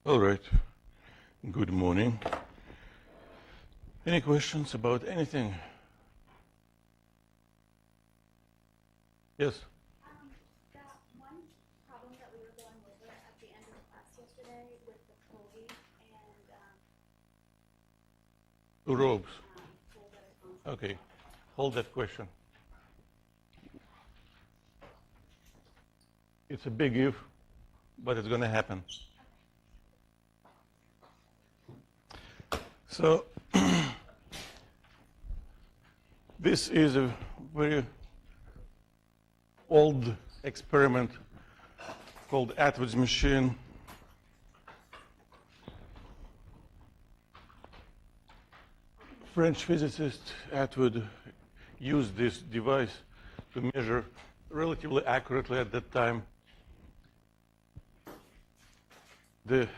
All right. Good morning. Any questions about anything? Yes? That one problem that we were going over at the end of class yesterday with the pulley and Two robes. pull that Okay. Hold that question. It's a big if, but it's going to happen. So this is a very old experiment called Atwood's machine. French physicist Atwood used this device to measure relatively accurately at that time the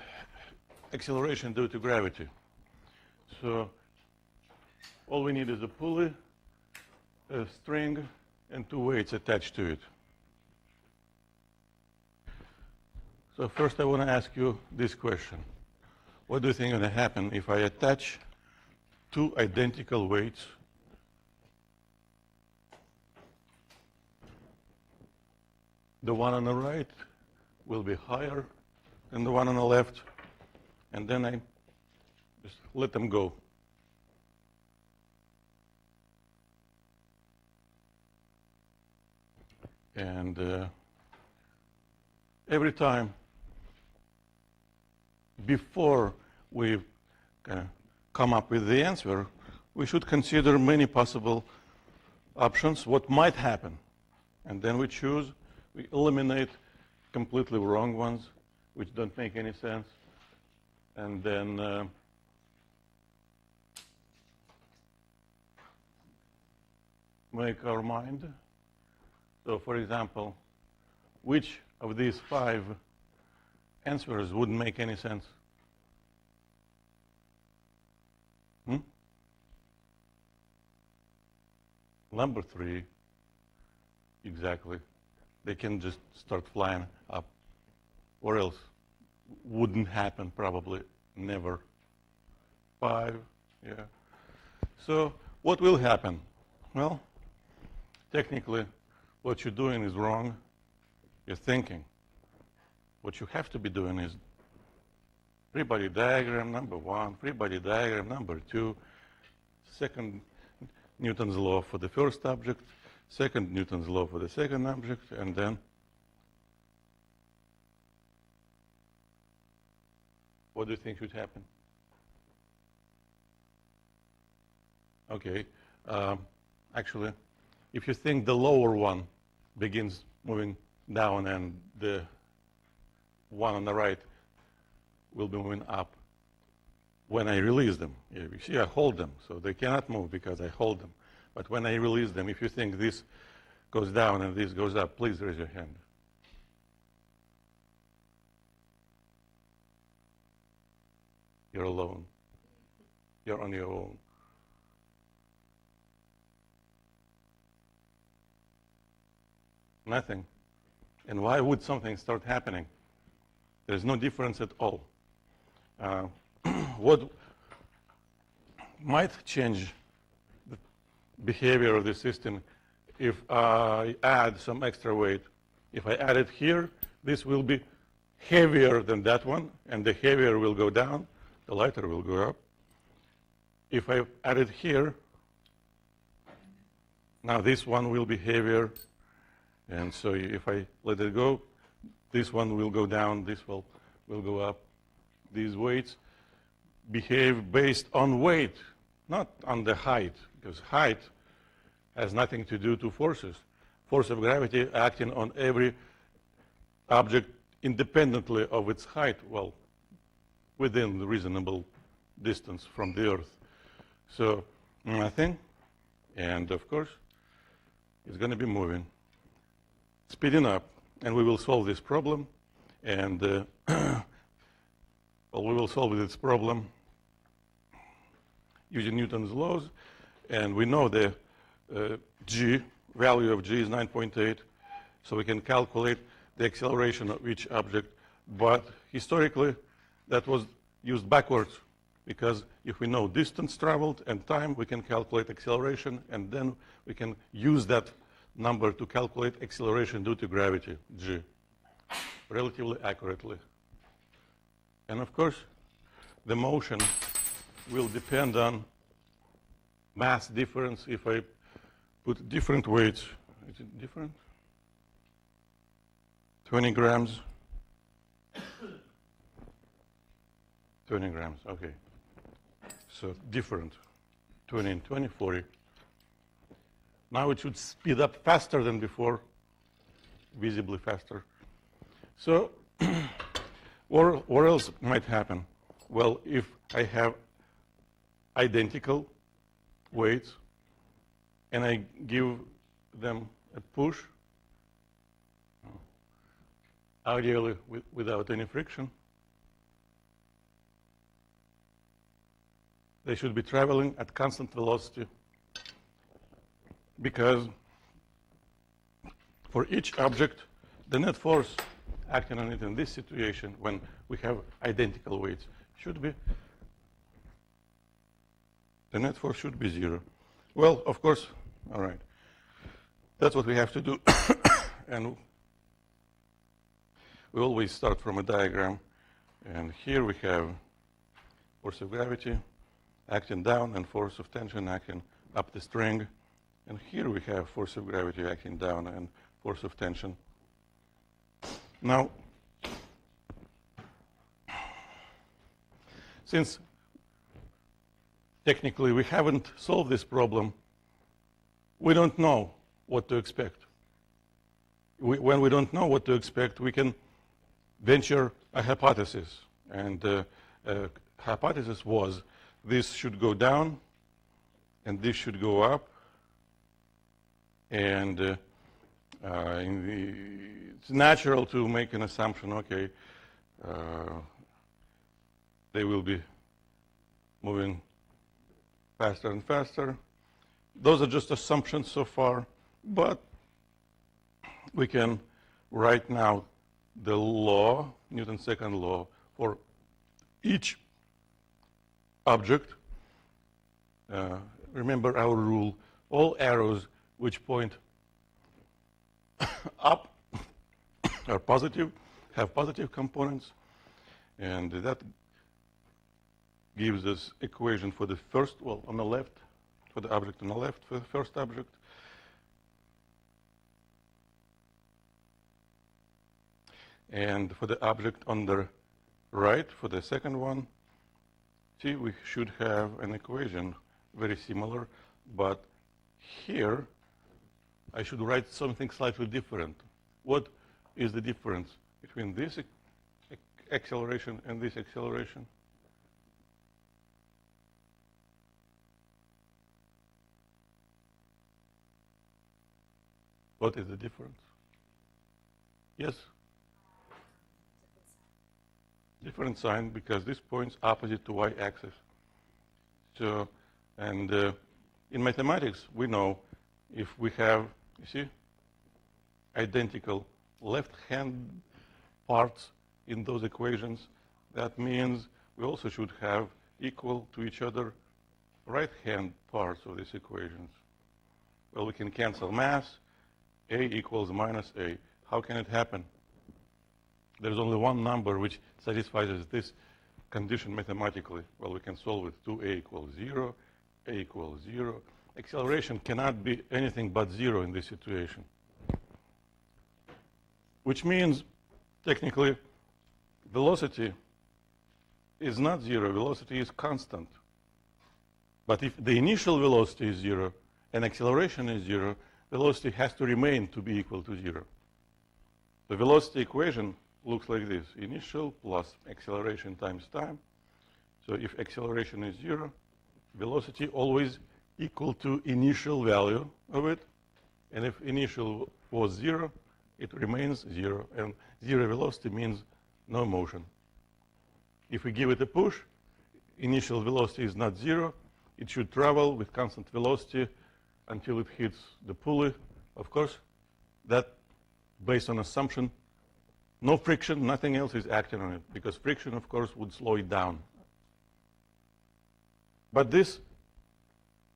acceleration due to gravity. So all we need is a pulley, a string, and two weights attached to it. So first I want to ask you this question. What do you think is going to happen if I attach two identical weights the one on the right will be higher than the one on the left, and then I just let them go. And every time before we come up with the answer, we should consider many possible options, what might happen. And then we choose, we eliminate completely wrong ones, which don't make any sense. And then make our mind. So for example, which of these 5 answers wouldn't make any sense? Number 3, exactly. They can just start flying up, or else wouldn't happen probably, never. 5, yeah. So what will happen? Well, technically, what you're doing is wrong. You're thinking. What you have to be doing is free body diagram number 1, free body diagram number 2, second Newton's law for the first object, second Newton's law for the second object, and then what do you think should happen? Okay, actually, if you think the lower one begins moving down and the one on the right will be moving up when I release them. You see, I hold them, so they cannot move because I hold them. But when I release them, if you think this goes down and this goes up, please raise your hand. You're alone. You're on your own. Nothing. And why would something start happening? There's no difference at all. What might change the behavior of the system if I add some extra weight? If I add it here, this will be heavier than that one, and the heavier will go down, the lighter will go up. If I add it here, now this one will be heavier, and so if I let it go, this one will go down, this will go up. These weights behave based on weight, not on the height, because height has nothing to do to forces. Force of gravity acting on every object independently of its height, well, within the reasonable distance from the Earth. So nothing, and of course, it's going to be moving, speeding up, and we will solve this problem, and well, we will solve this problem using Newton's laws, and we know the g, value of g is 9.8, so we can calculate the acceleration of each object, but historically, that was used backwards, because if we know distance traveled and time, we can calculate acceleration, and then we can use that number to calculate acceleration due to gravity, g, relatively accurately. And of course, the motion will depend on mass difference. If I put different weights, is it different? 20 grams. 20 grams, okay. So different, 20 and 20, 40. Now it should speed up faster than before, visibly faster. So what else might happen? Well, if I have identical weights and I give them a push, ideally without any friction, they should be traveling at constant velocity, because for each object, the net force acting on it in this situation, when we have identical weights, should be, the net force should be 0. Well, of course, all right. That's what we have to do. And we always start from a diagram. And here we have force of gravity acting down and force of tension acting up the string. And here we have force of gravity acting down and force of tension. Now, since technically we haven't solved this problem, we don't know what to expect. When we don't know what to expect, we can venture a hypothesis. And the hypothesis was this should go down, and this should go up. And it's natural to make an assumption, okay, they will be moving faster and faster. Those are just assumptions so far, but we can write now the law, Newton's second law, for each object. Remember our rule, all arrows which point up are positive, have positive components, and that gives us equation for the first, well, on the left, for the object on the left, for the first object. And for the object on the right, for the second one, see, we should have an equation very similar, but here I should write something slightly different. What is the difference between this acceleration and this acceleration? What is the difference? Yes? Different sign, because this points opposite to y-axis. So, and in mathematics, we know if we have, you see, identical left-hand parts in those equations, that means we also should have equal to each other right-hand parts of these equations. Well, we can cancel mass. A equals minus A. How can it happen? There's only one number which satisfies this condition mathematically. Well, we can solve it. 2A equals 0, A equals 0. Acceleration cannot be anything but 0 in this situation. Which means, technically, velocity is not 0. Velocity is constant. But if the initial velocity is 0 and acceleration is 0, velocity has to remain to be equal to 0. The velocity equation looks like this. Initial plus acceleration times time. So if acceleration is 0, velocity always equal to initial value of it. And if initial was 0, it remains 0. And 0 velocity means no motion. If we give it a push, initial velocity is not 0. It should travel with constant velocity until it hits the pulley. Of course, that based on assumption No friction, nothing else is acting on it, because friction, of course, would slow it down. But this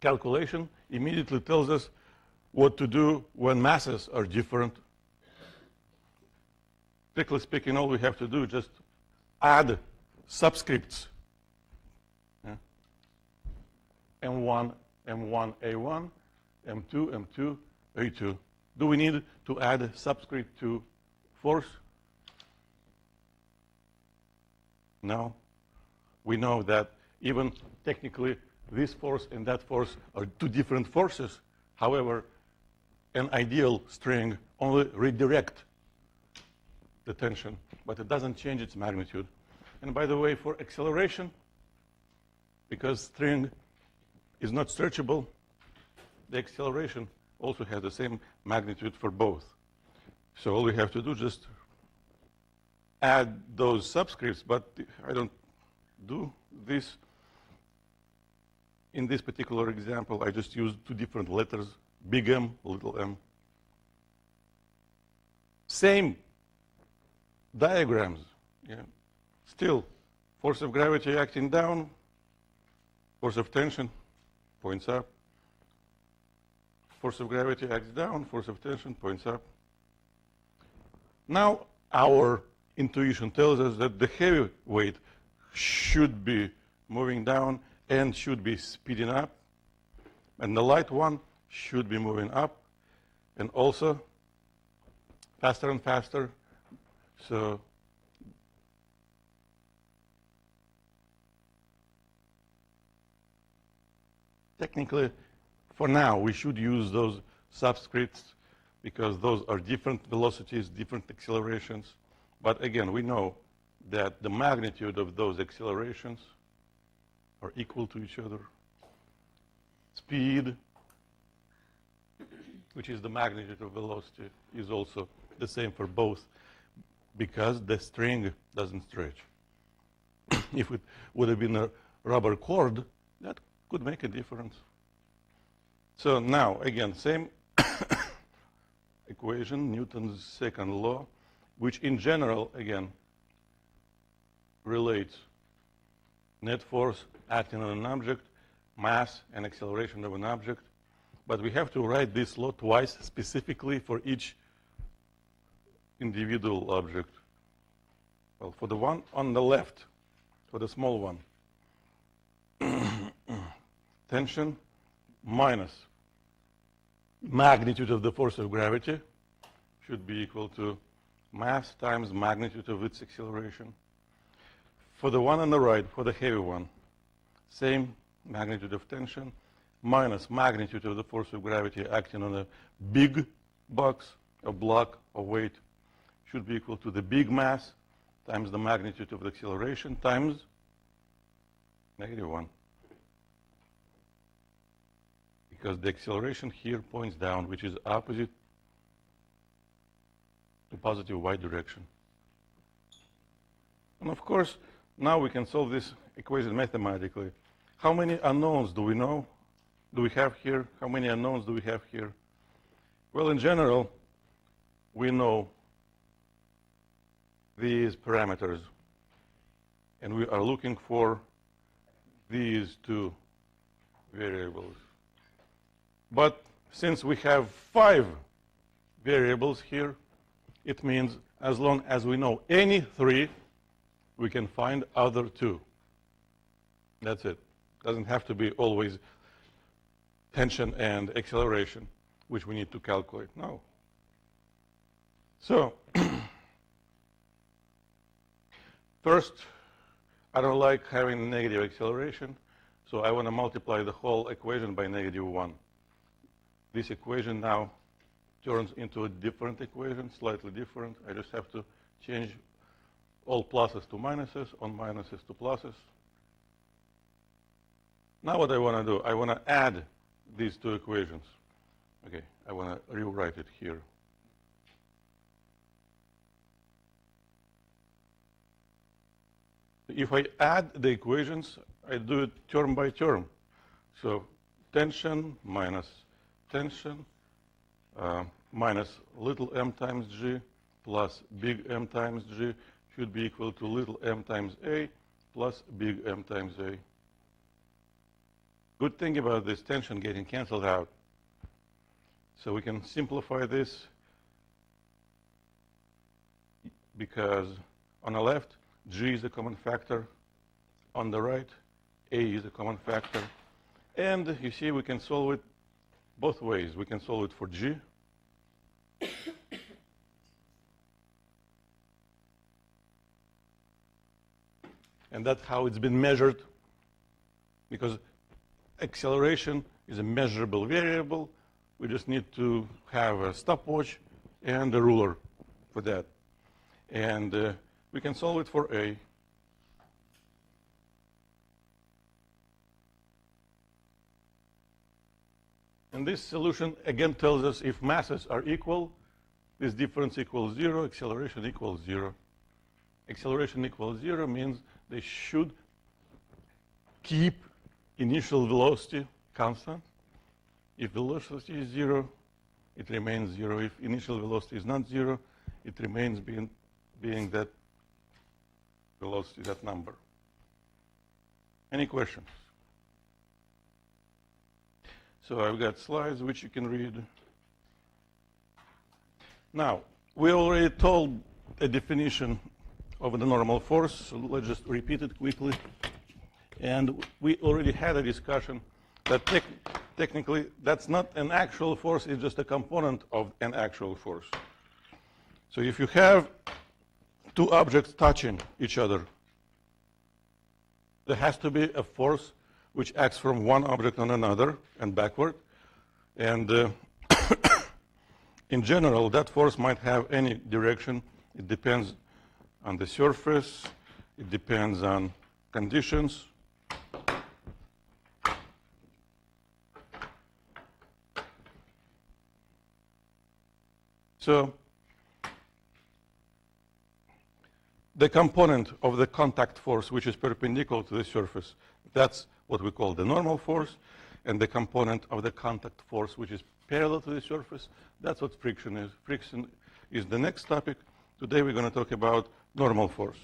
calculation immediately tells us what to do when masses are different. Strictly speaking, all we have to do is just add subscripts. Yeah. M1, M1, A1, M2, M2, A2. Do we need to add a subscript to force? No. We know that even technically this force and that force are two different forces. However, an ideal string only redirect the tension, but it doesn't change its magnitude. And by the way, for acceleration, because string is not stretchable, the acceleration also has the same magnitude for both. So all we have to do is just add those subscripts, but I don't do this. In this particular example, I just used two different letters, big M, little m. Same diagrams. Yeah. Still, force of gravity acting down, force of tension points up. Force of gravity acts down, force of tension points up. Now, our intuition tells us that the heavy weight should be moving down and should be speeding up, and the light one should be moving up and also faster and faster. So technically, for now, we should use those subscripts because those are different velocities, different accelerations. But again, we know that the magnitude of those accelerations are equal to each other. Speed, which is the magnitude of velocity, is also the same for both because the string doesn't stretch. If it would have been a rubber cord, that could make a difference. So now, again, same equation, Newton's second law, which in general, again, relates net force acting on an object, mass and acceleration of an object. But we have to write this law twice specifically for each individual object. Well, for the one on the left, for the small one, tension minus magnitude of the force of gravity should be equal to mass times magnitude of its acceleration. For the one on the right, for the heavy one, same magnitude of tension minus magnitude of the force of gravity acting on a big box, a block of weight, should be equal to the big mass times the magnitude of the acceleration times -1. Because the acceleration here points down, which is opposite to positive y direction. And of course, now we can solve this equation mathematically. How many unknowns do we know? Do we have here? How many unknowns do we have here? Well, in general, we know these parameters, and we are looking for these two variables. But since we have 5 variables here, it means as long as we know any 3, we can find other 2. That's it. Doesn't have to be always tension and acceleration, which we need to calculate. No. So, first, I don't like having negative acceleration, so I want to multiply the whole equation by -1. This equation now turns into a different equation, slightly different. I just have to change all pluses to minuses, all minuses to pluses. Now what I want to do, I want to add these two equations. Okay, I want to rewrite it here. If I add the equations, I do it term by term. So tension minus tension minus little m times g plus big M times G should be equal to little m times A plus big M times A. Good thing about this tension getting canceled out. So we can simplify this because on the left, G is a common factor. On the right, A is a common factor. And you see we can solve it both ways. We can solve it for G. And that's how it's been measured, because acceleration is a measurable variable. We just need to have a stopwatch and a ruler for that. And we can solve it for A. And this solution again tells us if masses are equal, this difference equals 0, acceleration equals 0. Acceleration equals 0 means they should keep initial velocity constant. If velocity is 0, it remains 0. If initial velocity is not 0, it remains being that velocity, that number. Any questions? So I've got slides which you can read. Now, we already told a definition of the normal force, so let's just repeat it quickly. And we already had a discussion that technically that's not an actual force, it's just a component of an actual force. So if you have two objects touching each other, there has to be a force which acts from one object on another and backward. And in general, that force might have any direction. It depends on the surface. It depends on conditions. So the component of the contact force, which is perpendicular to the surface, that's what we call the normal force. And the component of the contact force, which is parallel to the surface, that's what friction is. Friction is the next topic. Today we're going to talk about normal force.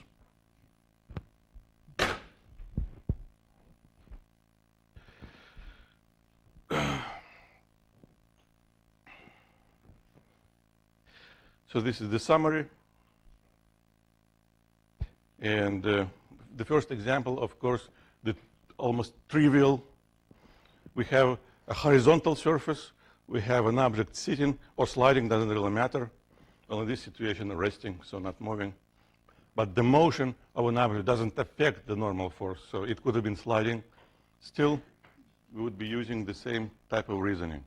So this is the summary. And the first example, of course, the almost trivial. We have a horizontal surface. We have an object sitting or sliding, doesn't really matter. Well, in this situation, resting, so not moving. But the motion of an object doesn't affect the normal force, so it could have been sliding. Still, we would be using the same type of reasoning.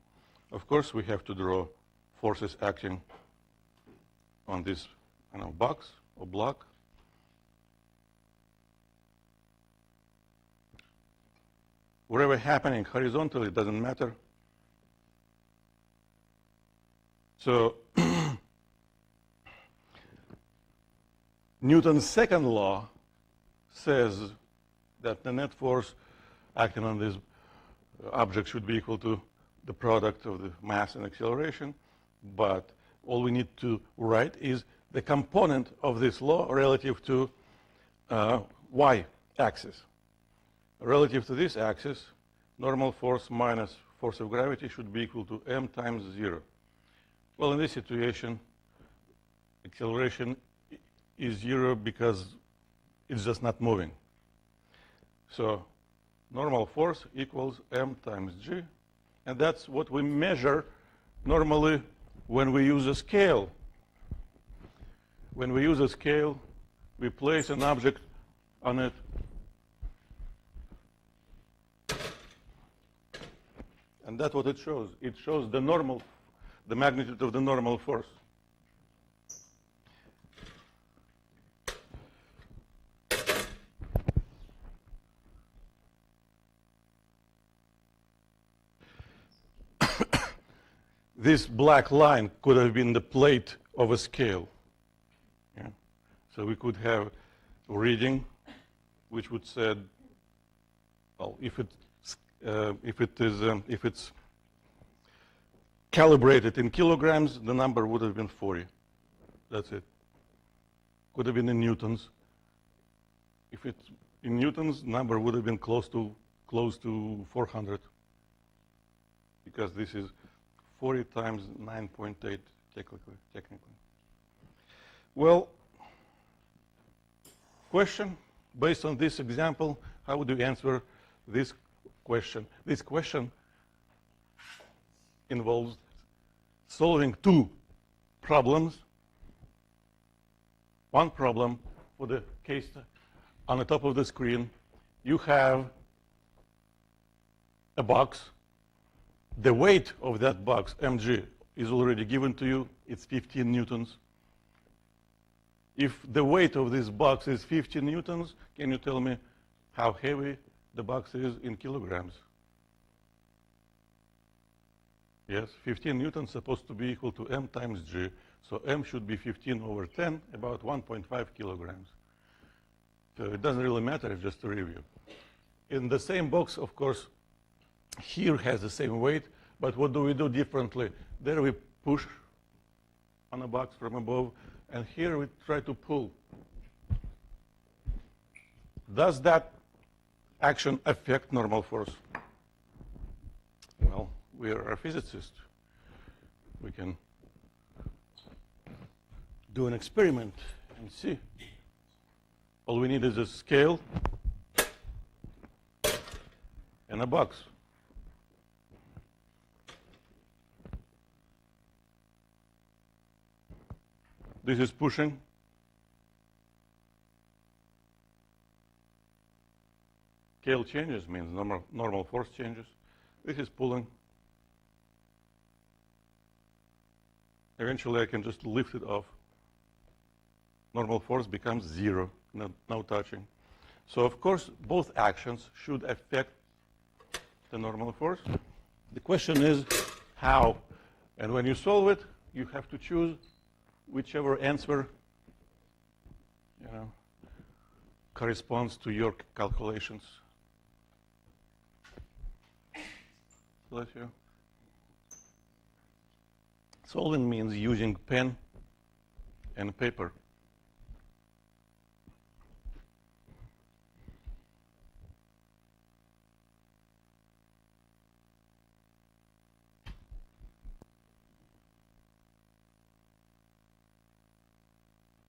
Of course, we have to draw forces acting on this box or block. Whatever happening horizontally doesn't matter. So Newton's second law says that the net force acting on this object should be equal to the product of the mass and acceleration. But all we need to write is the component of this law relative to y-axis. Relative to this axis, normal force minus force of gravity should be equal to m times 0. Well, in this situation, acceleration is 0 because it's just not moving. So normal force equals m times g. And that's what we measure normally when we use a scale. When we use a scale, we place an object on it. And that's what it shows. It shows the magnitude of the normal force. This black line could have been the plate of a scale. Yeah? So we could have a reading which would say, well, if it's calibrated in kilograms, the number would have been 40. That's it. Could have been in newtons. If it's in newtons, number would have been close to 400, because this is 40 times 9.8 technically. Well, question based on this example: how would you answer this question? This question involves solving two problems. One problem, for the case on the top of the screen, you have a box. The weight of that box, mg, is already given to you. It's 15 newtons. If the weight of this box is 15 newtons, can you tell me how heavy the box is in kilograms? Yes, 15 newtons is supposed to be equal to m times g. So m should be 15 over 10, about 1.5 kilograms. So it doesn't really matter, it's just a review. In the same box, of course, here has the same weight, but what do we do differently? There we push on a box from above, and here we try to pull. Does that action affect normal force? Well, we are a physicist. We can do an experiment and see. All we need is a scale and a box. This is pushing. Scale changes means normal force changes. This is pulling. Eventually I can just lift it off. Normal force becomes 0, no touching. So of course both actions should affect the normal force. The question is how? And when you solve it, you have to choose whichever answer corresponds to your calculations. Bless you. Solving means using pen and paper.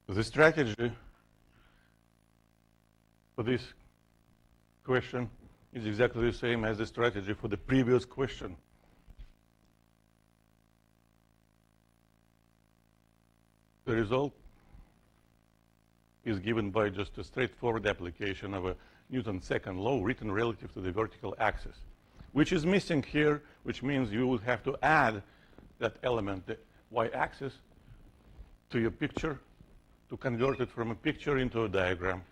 The strategy for this question is exactly the same as the strategy for the previous question. The result is given by just a straightforward application of a Newton's second law written relative to the vertical axis, which is missing here, which means you will have to add that element, the y-axis, to your picture to convert it from a picture into a diagram.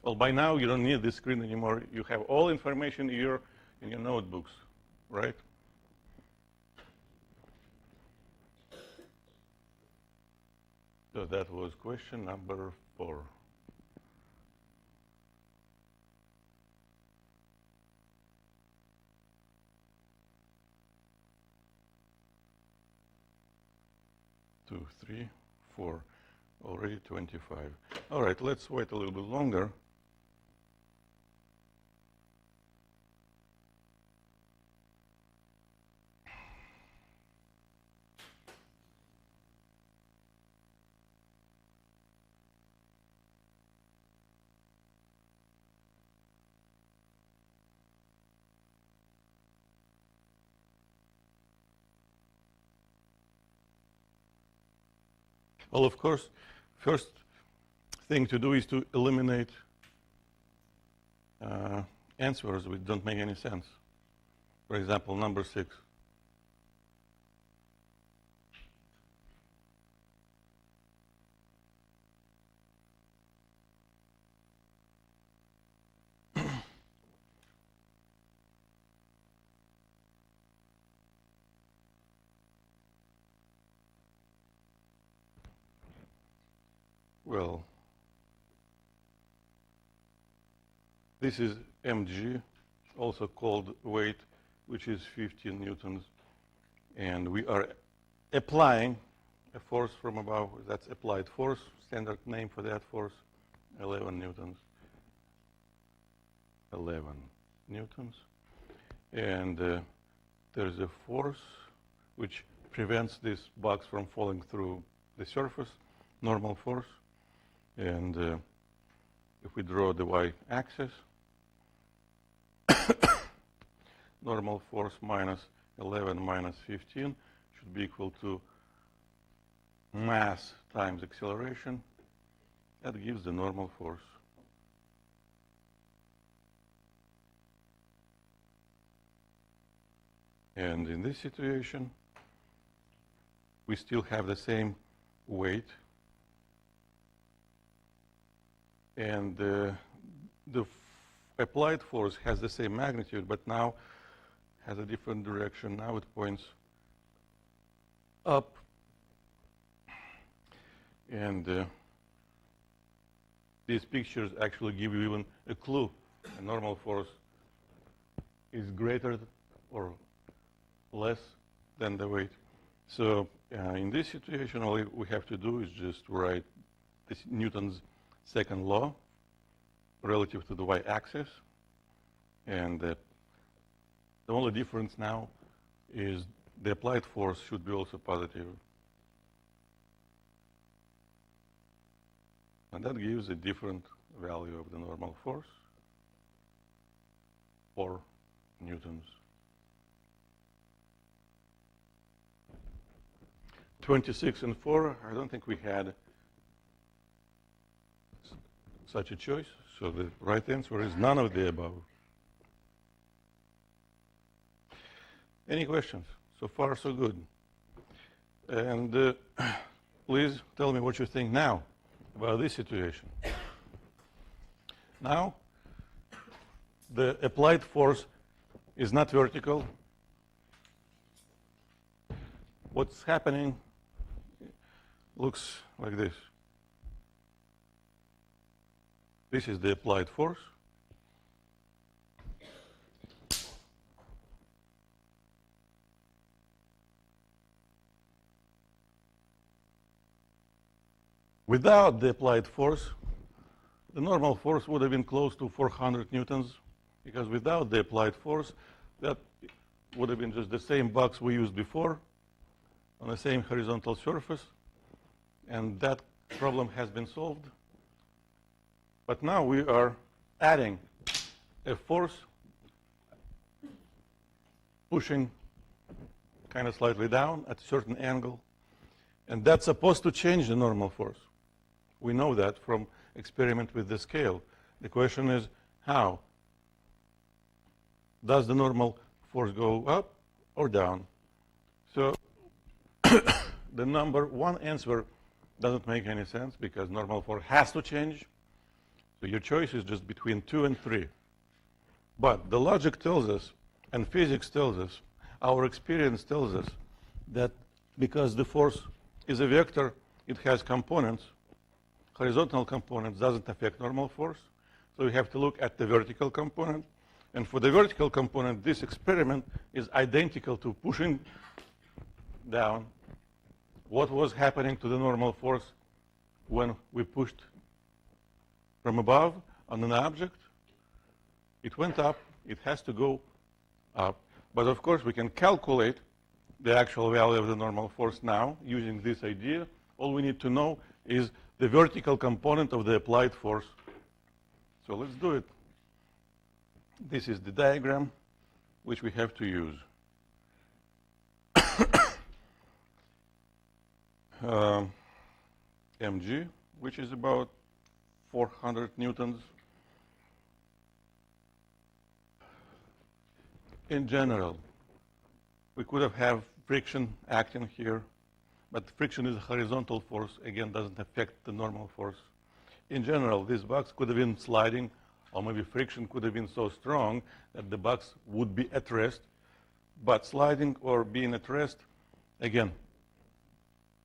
Well, by now you don't need this screen anymore. You have all information here in your notebooks, right? So that was question number 4. Two, 3, 4, already 25. All right, let's wait a little bit longer. Well, of course, first thing to do is to eliminate answers which don't make any sense. For example, number 6. Well, this is mg, also called weight, which is 15 newtons. And we are applying a force from above. That's applied force. Standard name for that force, 11 newtons. 11 newtons. And there's a force which prevents this box from falling through the surface, normal force. And if we draw the y-axis, normal force minus 11 minus 15 should be equal to mass times acceleration. That gives the normal force. And in this situation, we still have the same weight. And the applied force has the same magnitude, but now has a different direction. Now it points up. And these pictures actually give you even a clue. A normal force is greater or less than the weight. So in this situation, all we have to do is just write this Newton's second law relative to the y-axis. And the only difference now is the applied force should be also positive. And that gives a different value of the normal force, 4 newtons. 26 and 4, I don't think we had such a choice. So the right answer is none of the above. Any questions? So far, so good. And please tell me what you think now about this situation. Now, the applied force is not vertical. What's happening looks like this. This is the applied force. Without the applied force, the normal force would have been close to 400 newtons, because without the applied force, that would have been just the same box we used before on the same horizontal surface, and that problem has been solved. But now we are adding a force pushing kind of slightly down at a certain angle, and that's supposed to change the normal force. We know that from experiment with the scale. The question is, how? Does the normal force go up or down? So the number one answer doesn't make any sense, because normal force has to change. So your choice is just between 2 and 3. But the logic tells us, and physics tells us, our experience tells us, that because the force is a vector, it has components. Horizontal components doesn't affect normal force. So we have to look at the vertical component. And for the vertical component, this experiment is identical to pushing down. What was happening to the normal force when we pushed from above on an object? It went up. It has to go up. But of course, we can calculate the actual value of the normal force now using this idea. All we need to know is the vertical component of the applied force. So let's do it. This is the diagram which we have to use. mg, which is about 400 newtons. In general, we could have friction acting here, but friction is a horizontal force, again, doesn't affect the normal force. In general, this box could have been sliding, or maybe friction could have been so strong that the box would be at rest. But sliding or being at rest, again,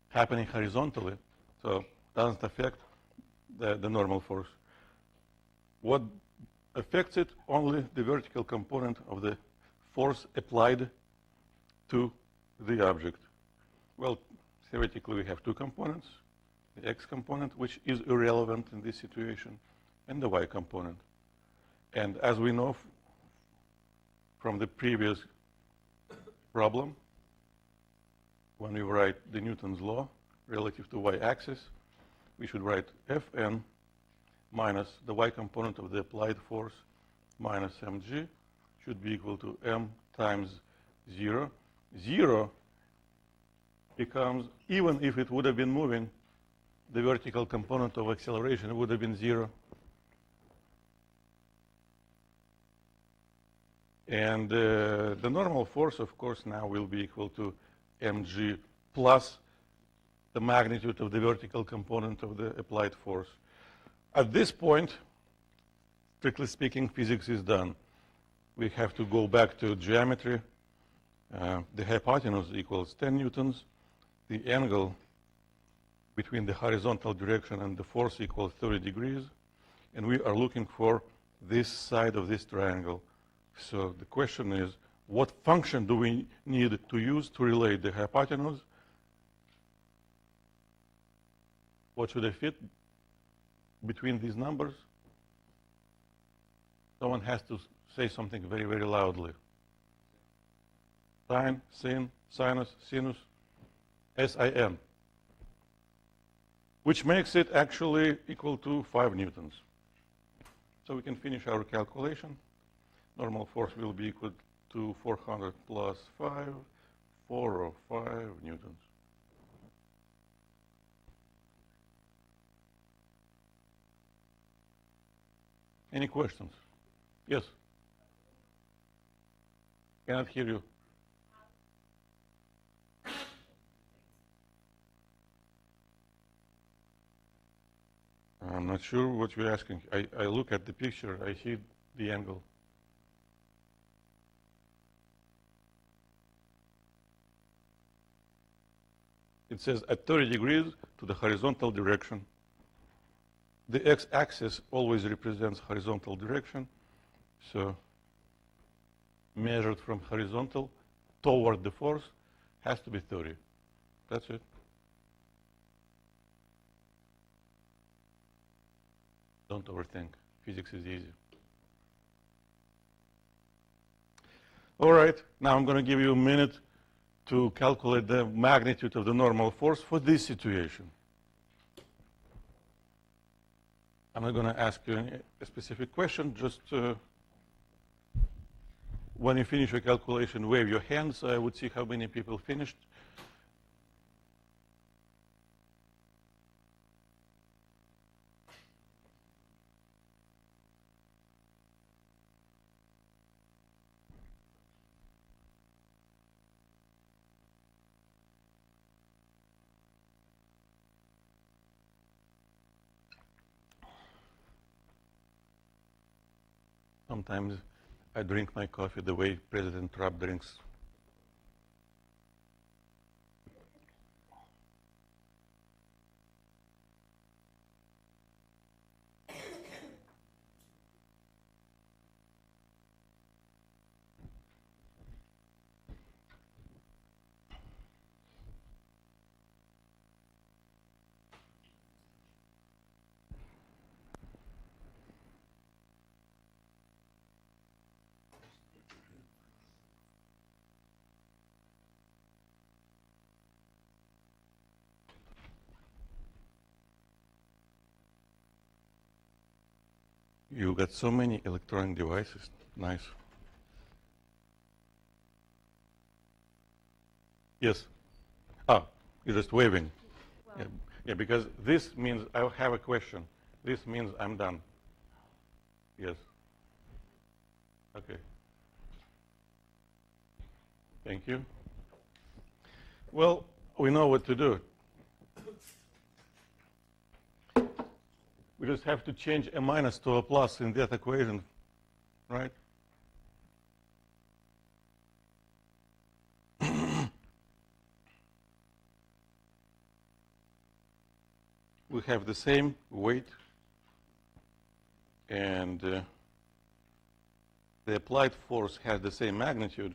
happening horizontally, so doesn't affect the normal force. What affects it? Only the vertical component of the force applied to the object? Well, theoretically, we have two components, the x component, which is irrelevant in this situation, and the y component. And as we know from the previous problem, when we write the Newton's law relative to y-axis, we should write Fn minus the y component of the applied force minus mg should be equal to m times 0. 0 becomes, even if it would have been moving, the vertical component of acceleration would have been 0. And the normal force, of course, now will be equal to mg plus the magnitude of the vertical component of the applied force. At this point, strictly speaking, physics is done. We have to go back to geometry. The hypotenuse equals 10 newtons. The angle between the horizontal direction and the force equals 30 degrees. And we are looking for this side of this triangle. So the question is, what function do we need to use to relate the hypotenuse? What should I fit between these numbers? Someone has to say something very, very loudly. Sine, sin, sinus, sinus, sin. Which makes it actually equal to 5 newtons. So we can finish our calculation. Normal force will be equal to 400 plus 5, 405 newtons. Any questions? Yes? Cannot hear you. I'm not sure what you're asking. I look at the picture, I see the angle. It says at 30 degrees to the horizontal direction. The x-axis always represents horizontal direction, so measured from horizontal toward the force has to be 30. That's it. Don't overthink. Physics is easy. All right, now I'm going to give you a minute to calculate the magnitude of the normal force for this situation. I'm not going to ask you a specific question, just when you finish your calculation, wave your hands so I would see how many people finished. Sometimes I drink my coffee the way President Trump drinks. You got so many electronic devices. Nice. Yes? Ah, you're just waving. Well, yeah, because this means I have a question. This means I'm done. Yes. Okay. Thank you. Well, we know what to do. We just have to change a minus to a plus in that equation, right? We have the same weight, and the applied force has the same magnitude,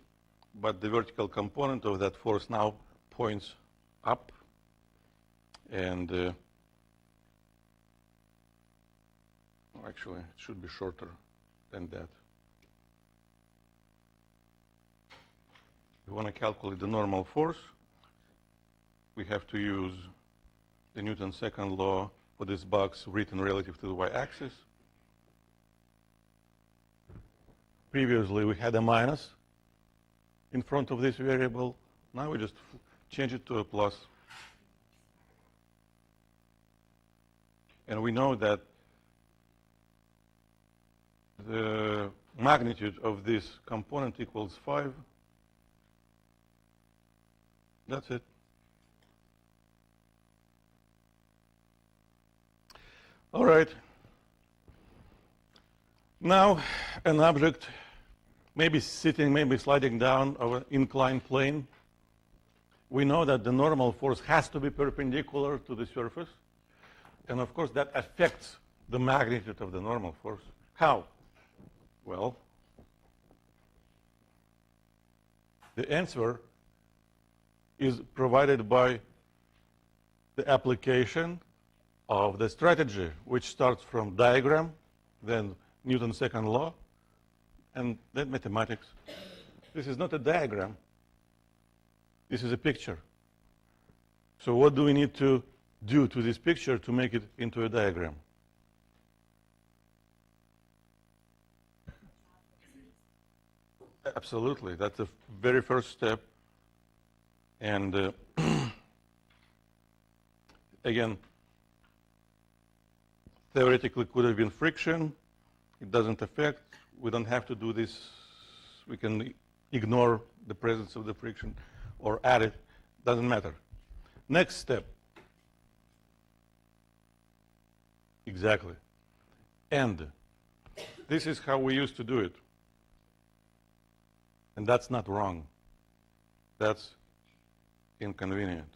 but the vertical component of that force now points up. And actually, it should be shorter than that. We want to calculate the normal force. We have to use the Newton's second law for this box written relative to the y-axis. Previously, we had a minus in front of this variable. Now we just change it to a plus. And we know that the magnitude of this component equals 5. That's it. All right. Now, an object maybe sitting, maybe sliding down over an inclined plane. We know that the normal force has to be perpendicular to the surface. And of course, that affects the magnitude of the normal force. How? Well, the answer is provided by the application of the strategy, which starts from diagram, then Newton's second law, and then mathematics. This is not a diagram. This is a picture. So what do we need to do to this picture to make it into a diagram? Absolutely. That's the very first step. And again, theoretically could have been friction. It doesn't affect. We don't have to do this. We can ignore the presence of the friction or add it. Doesn't matter. Next step. Exactly. And this is how we used to do it. And that's not wrong. That's inconvenient.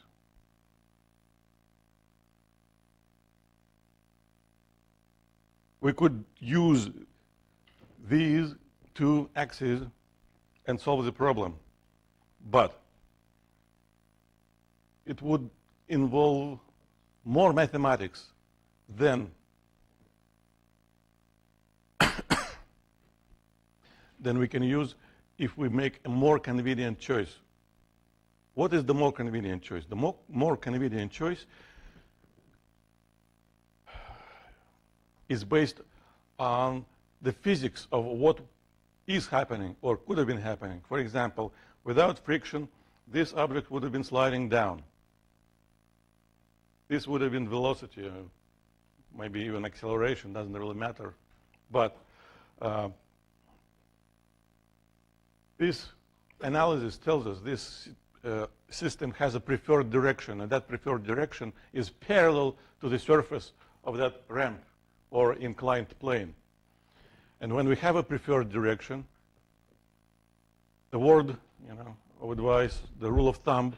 We could use these two axes and solve the problem, but it would involve more mathematics than we can use if we make a more convenient choice. What is the more convenient choice? The more convenient choice is based on the physics of what is happening or could have been happening. For example, without friction, this object would have been sliding down. This would have been velocity, maybe even acceleration, doesn't really matter. But this analysis tells us this system has a preferred direction, and that preferred direction is parallel to the surface of that ramp or inclined plane. And when we have a preferred direction, the word, of advice, the rule of thumb,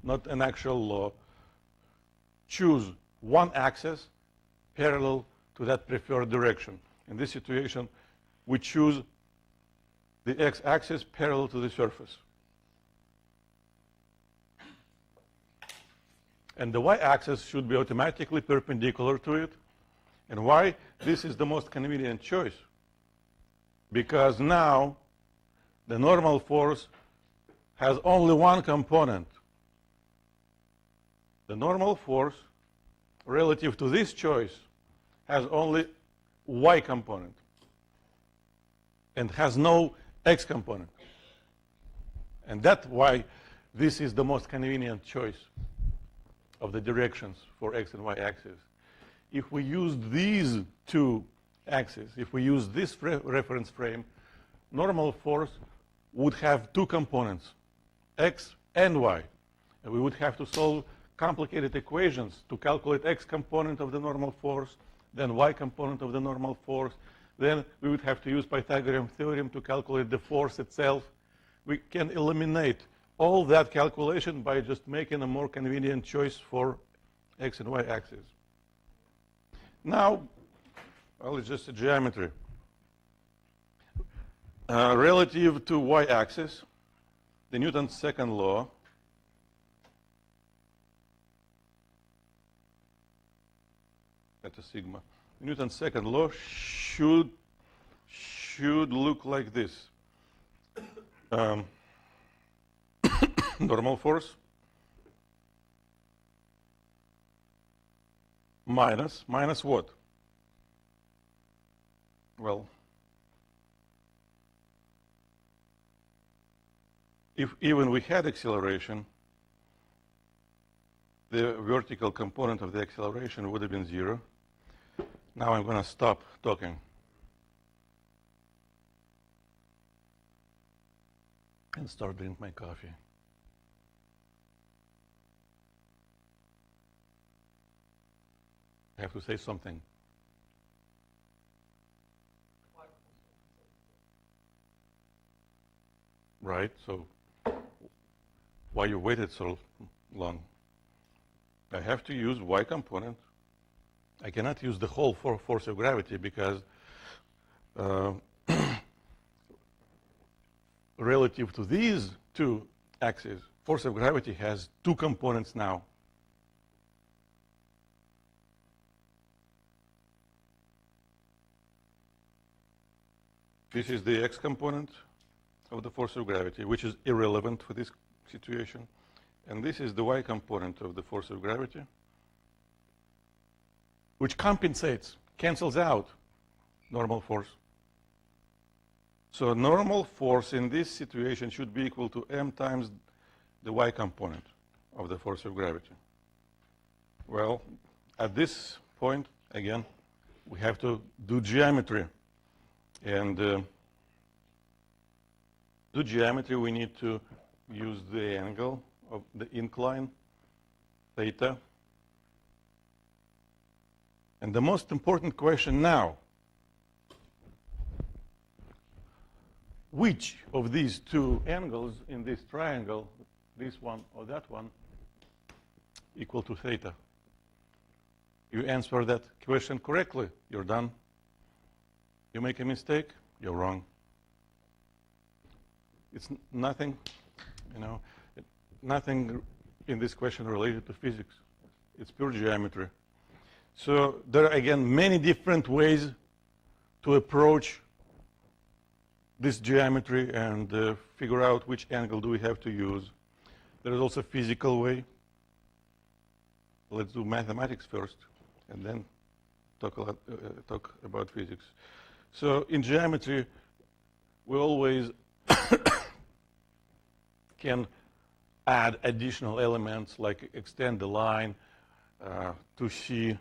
not an actual law, choose one axis parallel to that preferred direction. In this situation, we choose the x-axis parallel to the surface. And the y-axis should be automatically perpendicular to it. And why this is the most convenient choice? Because now the normal force has only one component. The normal force relative to this choice has only y component and has no x component. And that's why this is the most convenient choice of the directions for x and y axis. If we use these two axes, if we use this reference frame, normal force would have two components, x and y. And we would have to solve complicated equations to calculate x component of the normal force, then y component of the normal force. Then we would have to use Pythagorean theorem to calculate the force itself. We can eliminate all that calculation by just making a more convenient choice for x and y axis. Now, well, it's just a geometry. Relative to y-axis, the Newton's second law at a sigma. Newton's second law should look like this. Normal force minus what? Well, if even we had acceleration, the vertical component of the acceleration would have been 0. Now I'm going to stop talking. And start drinking my coffee. I have to say something. Right, so why you waited so long? I have to use y component. I cannot use the whole force of gravity because relative to these two axes, force of gravity has two components now. This is the x component of the force of gravity, which is irrelevant for this situation. And this is the y component of the force of gravity, which compensates, cancels out normal force. So normal force in this situation should be equal to m times the y component of the force of gravity. Well, at this point, again, we have to do geometry. And do geometry, we need to use the angle of the incline, theta. And the most important question now, which of these two angles in this triangle, this one or that one, equal to theta? You answer that question correctly, you're done. You make a mistake, you're wrong. It's nothing, nothing in this question related to physics. It's pure geometry. So there are, again, many different ways to approach this geometry and figure out which angle do we have to use. There is also a physical way. Let's do mathematics first, and then talk about physics. So in geometry, we always can add additional elements, like extend the line to see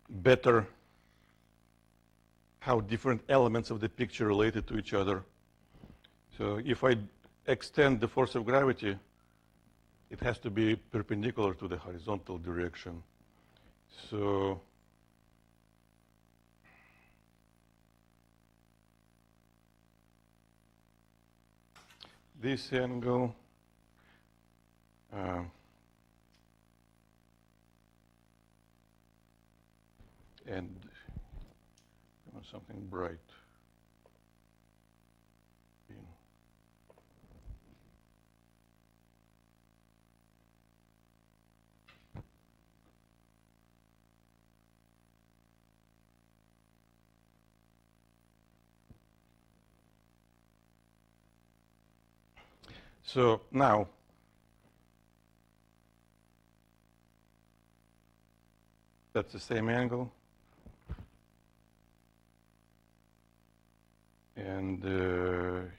better how different elements of the picture related to each other. So if I extend the force of gravity, it has to be perpendicular to the horizontal direction. So this angle and something bright. So now, that's the same angle. And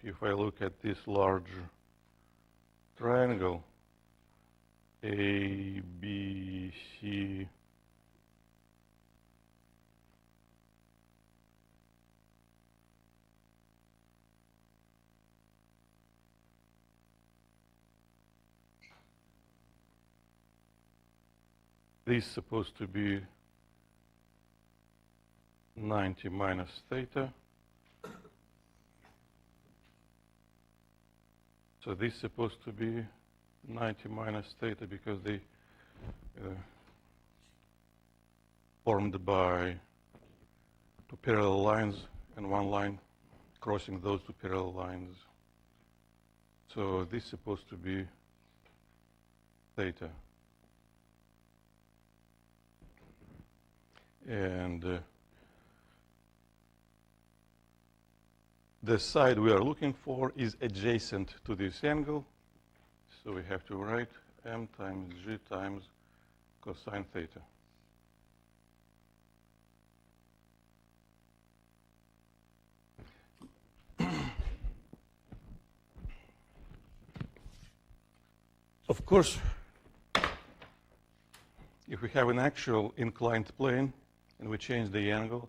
if I look at this large triangle, A, B, C, this is supposed to be 90 minus theta. So this is supposed to be 90 minus theta because they formed by two parallel lines and one line crossing those two parallel lines. So this is supposed to be theta. And the side we are looking for is adjacent to this angle. So we have to write m times g times cosine theta. Of course, if we have an actual inclined plane and we change the angle,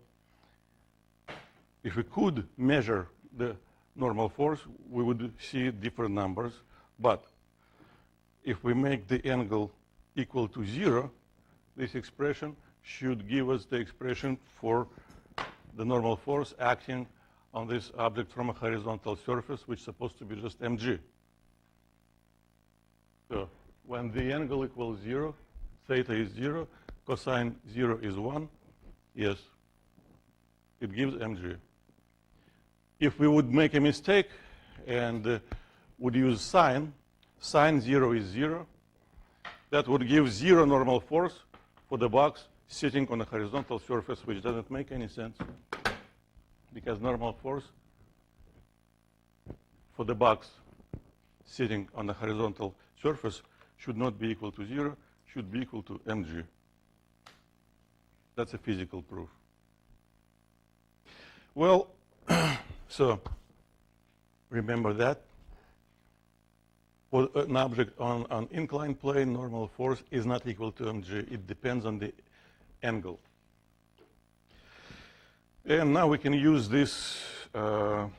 if we could measure the normal force, we would see different numbers. But if we make the angle equal to 0, this expression should give us the expression for the normal force acting on this object from a horizontal surface, which is supposed to be just mg. So when the angle equals 0, theta is 0, cosine 0 is 1, yes, it gives mg. If we would make a mistake and would use sine 0 is 0, that would give 0 normal force for the box sitting on a horizontal surface, which doesn't make any sense, because normal force for the box sitting on a horizontal surface should not be equal to 0, should be equal to mg. That's a physical proof. Well, so remember that. For an object on an inclined plane, normal force is not equal to mg. It depends on the angle. And now we can use this. Now,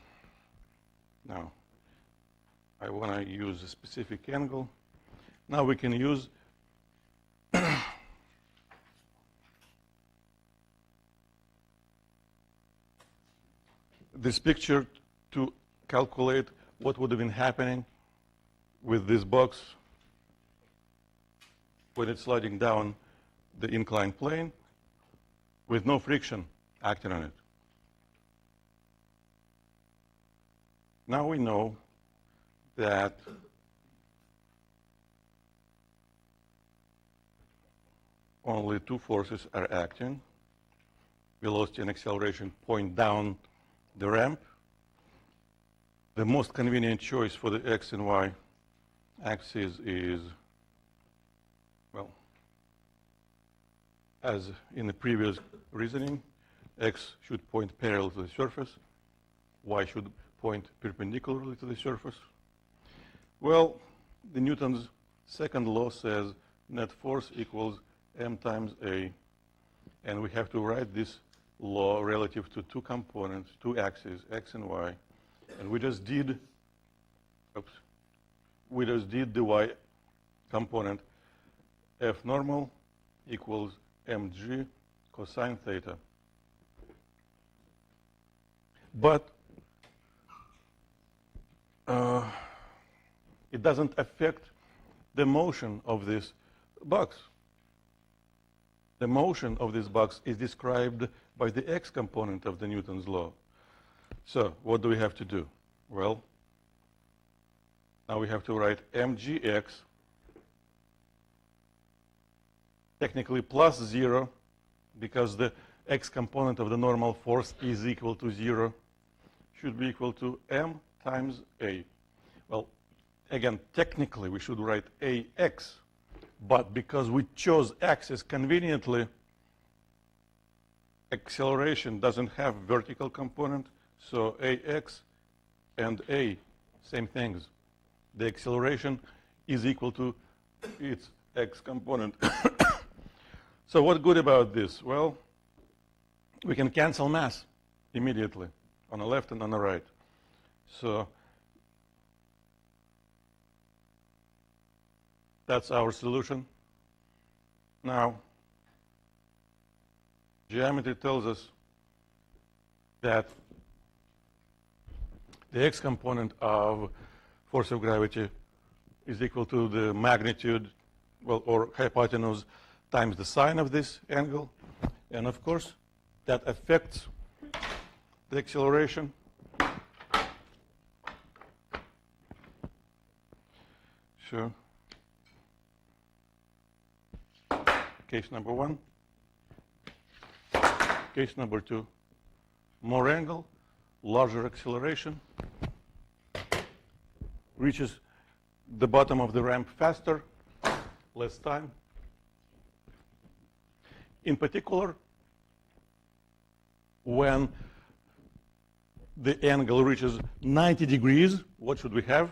I want to use a specific angle. Now we can use this picture to calculate what would have been happening with this box when it's sliding down the inclined plane with no friction acting on it. Now we know that only two forces are acting. Velocity and acceleration point down the ramp. The most convenient choice for the x and y axis is, well, as in the previous reasoning, x should point parallel to the surface, y should point perpendicularly to the surface. Well, the Newton's second law says net force equals m times a, and we have to write this law relative to two components, two axes, x and y, and we just did the y component. F normal equals mg cosine theta. But it doesn't affect the motion of this box. The motion of this box is described by the x component of the Newton's law. So what do we have to do? Well, now we have to write mgx, technically plus 0, because the x component of the normal force is equal to 0, should be equal to m times a. Well, again, technically we should write ax, but because we chose axis conveniently, acceleration doesn't have vertical component, so ax and a, same things. The acceleration is equal to its x component. So what's good about this? Well, we can cancel mass immediately on the left and on the right. So that's our solution. Now, geometry tells us that the x component of force of gravity is equal to the magnitude, well, or hypotenuse times the sine of this angle. And of course, that affects the acceleration. to case number 1. Case number 2, more angle, larger acceleration, reaches the bottom of the ramp faster, less time. In particular, when the angle reaches 90 degrees, what should we have?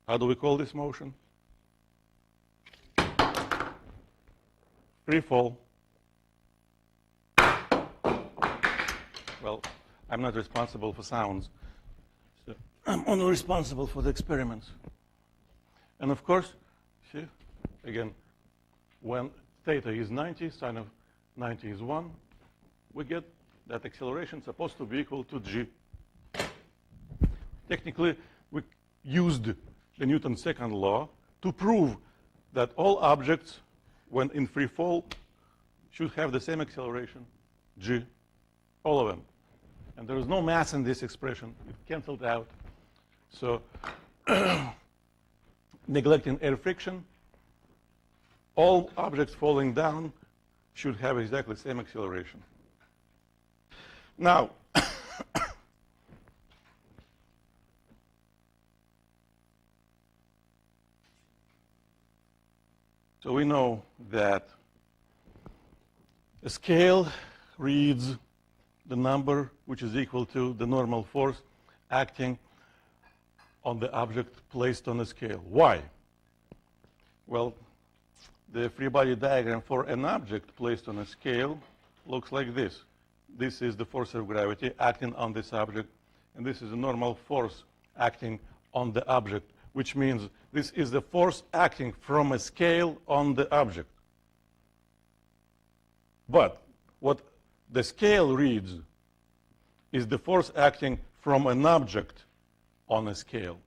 How do we call this motion? Free fall. Well, I'm not responsible for sounds, so I'm only responsible for the experiments. And of course, see, again, when theta is 90, sine of 90 is 1, we get that acceleration supposed to be equal to g. Technically, we used the Newton's second law to prove that all objects, when in free fall, should have the same acceleration, g, all of them. And there is no mass in this expression. It canceled out. So neglecting air friction, all objects falling down should have exactly the same acceleration. Now, so we know that a scale reads the number which is equal to the normal force acting on the object placed on the scale. Why? Well, the free body diagram for an object placed on a scale looks like this. This is the force of gravity acting on this object, and this is a normal force acting on the object, which means this is the force acting from a scale on the object. But what the scale reads is the force acting from an object on a scale.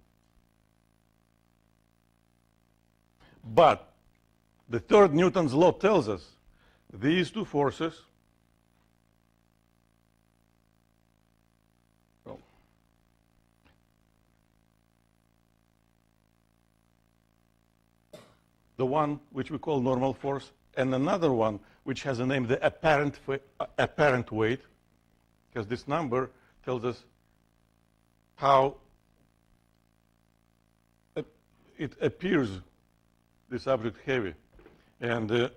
But the third Newton's law tells us these two forces, well, the one which we call normal force, and another one which has a name, the apparent weight, because this number tells us how it appears this object heavy. And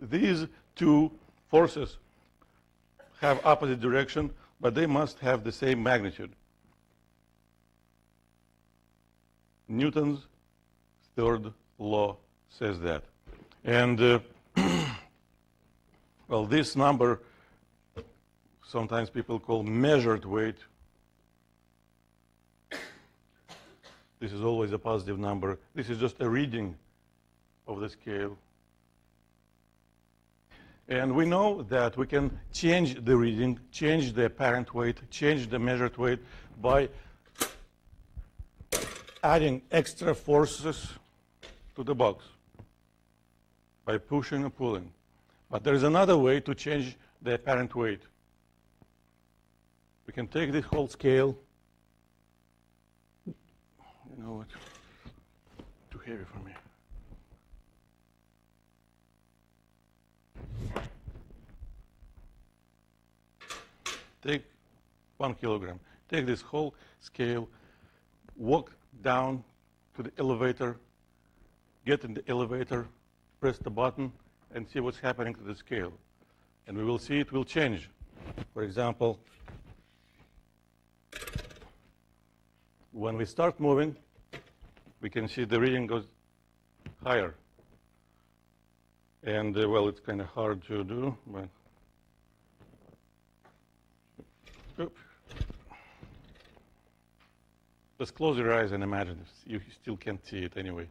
these two forces have opposite direction, but they must have the same magnitude. Newton's third law says that. And well, this number, sometimes people call measured weight. This is always a positive number. This is just a reading of the scale. And we know that we can change the reading, change the apparent weight, change the measured weight by adding extra forces to the box, by pushing and pulling. But there is another way to change the apparent weight. We can take this whole scale. You know what? Too heavy for me. Take 1 kilogram. Take this whole scale, walk down to the elevator, get in the elevator, press the button, and see what's happening to the scale. And we will see it will change. For example, when we start moving, we can see the reading goes higher. And well, it's kind of hard to do, but just close your eyes and imagine. You still can't see it anyway.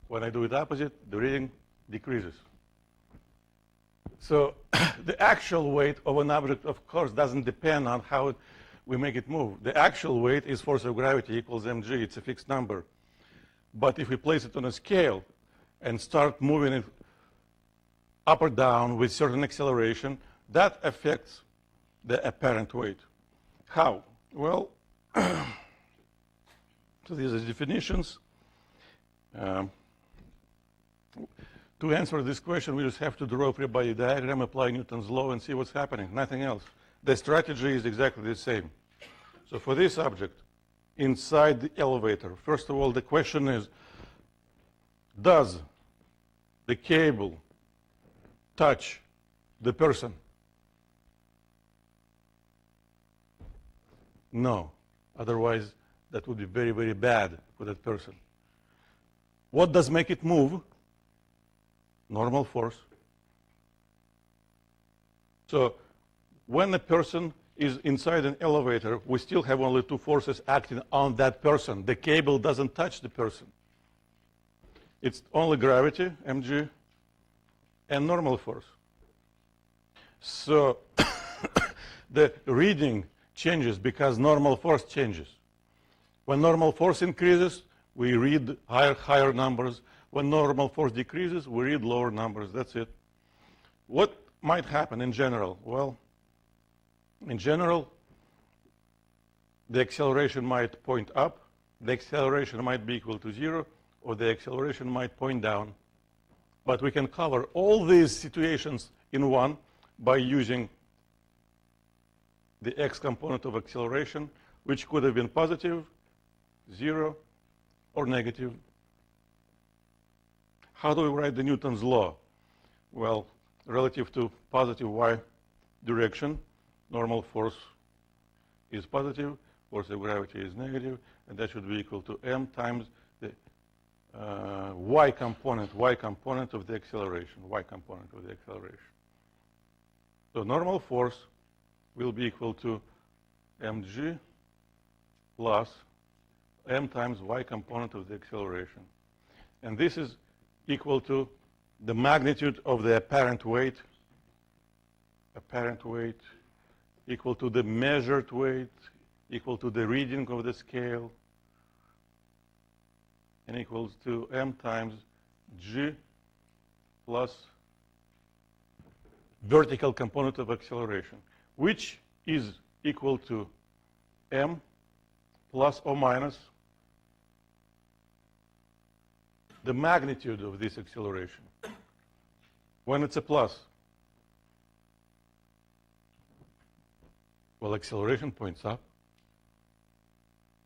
When I do it opposite, the reading decreases. So the actual weight of an object, of course, doesn't depend on how we make it move. The actual weight is force of gravity equals mg. It's a fixed number. But if we place it on a scale and start moving it up or down with certain acceleration, that affects the apparent weight. How? Well, so these are definitions. To answer this question, we just have to draw a free body diagram, apply Newton's law, and see what's happening, nothing else. The strategy is exactly the same. So for this object, inside the elevator, first of all, the question is, does the cable touch the person? No. Otherwise, that would be very, very bad for that person. What does make it move? Normal force. So when a person is inside an elevator, we still have only two forces acting on that person. The cable doesn't touch the person. It's only gravity, mg, and normal force. So the reading changes because normal force changes. When normal force increases, we read higher numbers. When normal force decreases, we read lower numbers. That's it. What might happen in general? Well, in general, the acceleration might point up, the acceleration might be equal to 0, or the acceleration might point down. But we can cover all these situations in one by using the x component of acceleration, which could have been positive, 0, or negative. How do we write the Newton's law? Well, relative to positive y direction, normal force is positive, force of gravity is negative, and that should be equal to m times the y component of the acceleration, So normal force will be equal to mg plus m times y component of the acceleration. And this is equal to the magnitude of the apparent weight equal to the measured weight, equal to the reading of the scale, and equals to m times g plus vertical component of acceleration, which is equal to m plus or minus the magnitude of this acceleration. When it's a plus, well, acceleration points up.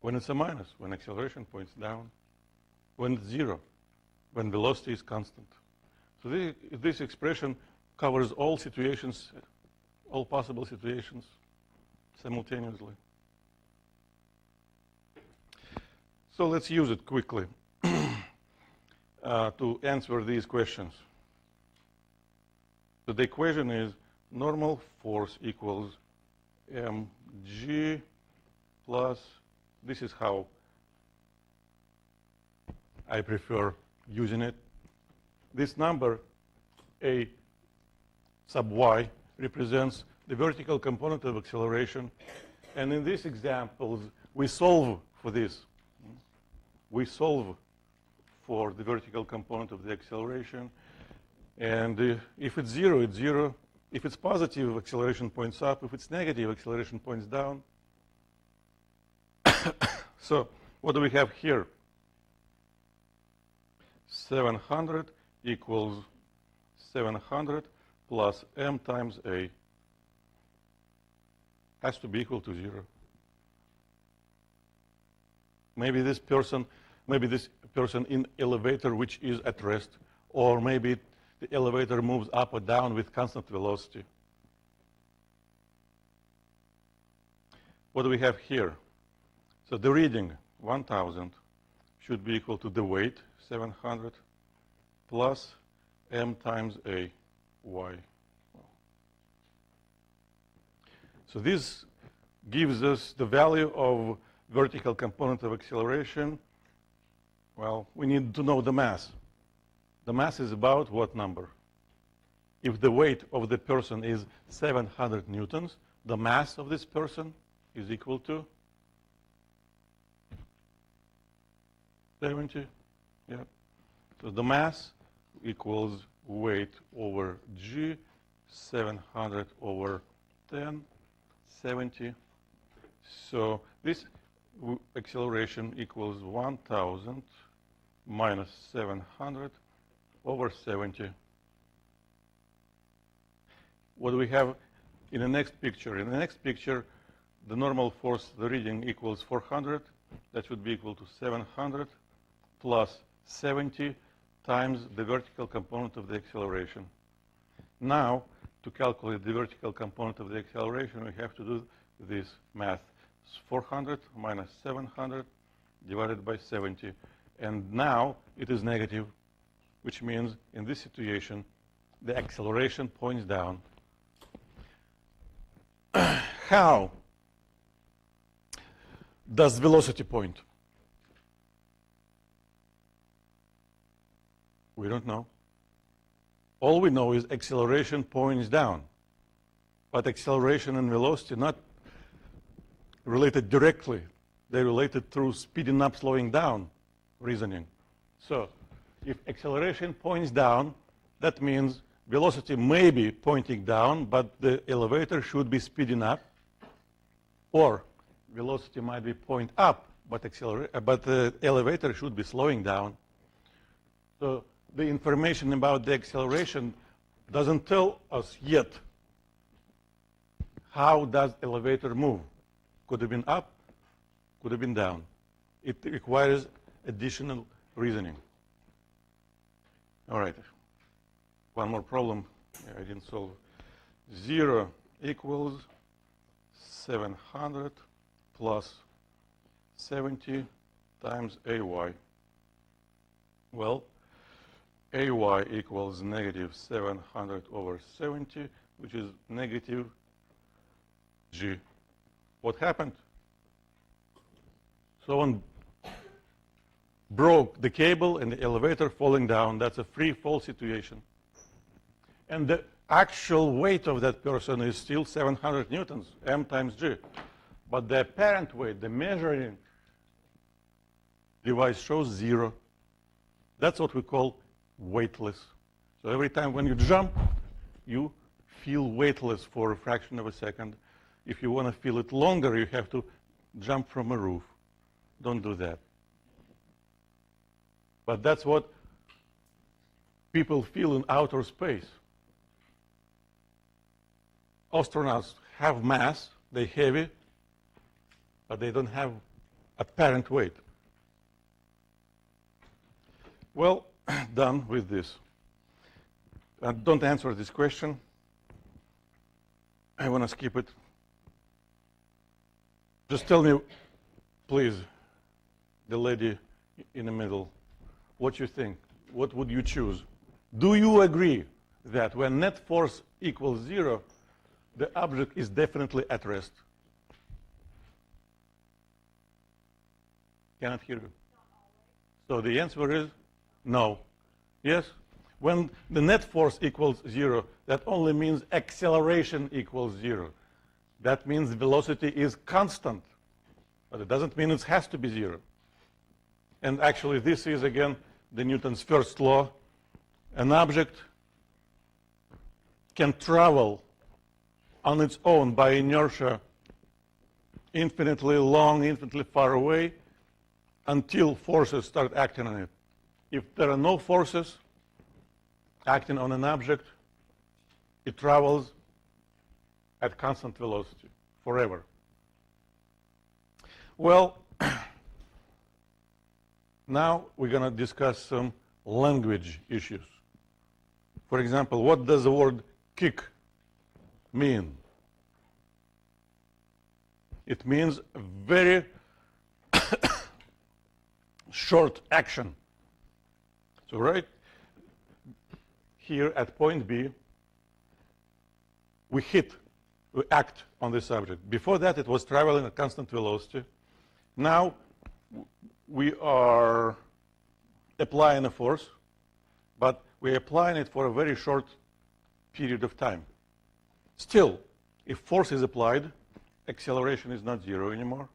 When it's a minus, when acceleration points down. When it's 0, when velocity is constant. So this expression covers all situations, all possible situations simultaneously. So let's use it quickly to answer these questions. So the equation is normal force equals mg plus, this is how I prefer using it. This number, a sub y, represents the vertical component of acceleration. And in these examples, we solve for this. We solve for the vertical component of the acceleration. And if it's 0, it's 0. If it's positive, acceleration points up. If it's negative, acceleration points down. So what do we have here? 700 equals 700 plus m times a has to be equal to 0. Maybe this person in elevator which is at rest, or maybe the elevator moves up or down with constant velocity. What do we have here? So the reading, 1000, should be equal to the weight, 700, plus m times a y. So this gives us the value of vertical component of acceleration. Well, we need to know the mass. The mass is about what number? If the weight of the person is 700 newtons, the mass of this person is equal to 70. Yeah. So the mass equals weight over g. 700 over 10, 70. So this acceleration equals 1,000 minus 700 over 70. What do we have in the next picture? In the next picture, the normal force, the reading equals 400. That should be equal to 700 plus 70 times the vertical component of the acceleration. Now, to calculate the vertical component of the acceleration, we have to do this math. It's 400 minus 700 divided by 70. And now it is negative, which means in this situation, the acceleration points down. How does velocity point? We don't know. All we know is acceleration points down. But acceleration and velocity not related directly. They're related through speeding up, slowing down reasoning. So if acceleration points down, that means velocity may be pointing down, but the elevator should be speeding up. Or velocity might be point up, but the elevator should be slowing down. So the information about the acceleration doesn't tell us yet how does elevator move. Could have been up, could have been down. It requires additional reasoning. All right, one more problem I didn't solve. 0 equals 700 plus 70 times AY. Well, AY equals negative 700 over 70, which is negative G. What happened? Someone broke the cable and the elevator falling down. That's a free fall situation. And the actual weight of that person is still 700 newtons, M times G. But the apparent weight, the measuring device shows 0. That's what we call weightless. So every time when you jump, you feel weightless for a fraction of a second. If you want to feel it longer, you have to jump from a roof. Don't do that. But that's what people feel in outer space. Astronauts have mass, they're heavy, but they don't have apparent weight. Well, done with this. Don't answer this question. I want to skip it. Just tell me, please, the lady in the middle, what you think. What would you choose? Do you agree that when net force equals 0, the object is definitely at rest? Cannot hear you. So the answer is no. Yes? When the net force equals 0, that only means acceleration equals 0. That means velocity is constant. But it doesn't mean it has to be 0. And actually, this is, again, the Newton's first law. An object can travel on its own by inertia infinitely long, infinitely far away, until forces start acting on it. If there are no forces acting on an object, it travels at constant velocity forever. Well, now we're going to discuss some language issues. For example, what does the word kick mean? It means a very short action. So right here at point B, we act on this object. Before that, it was traveling at constant velocity. Now, we are applying a force, but we're applying it for a very short period of time. Still, if force is applied, acceleration is not 0 anymore.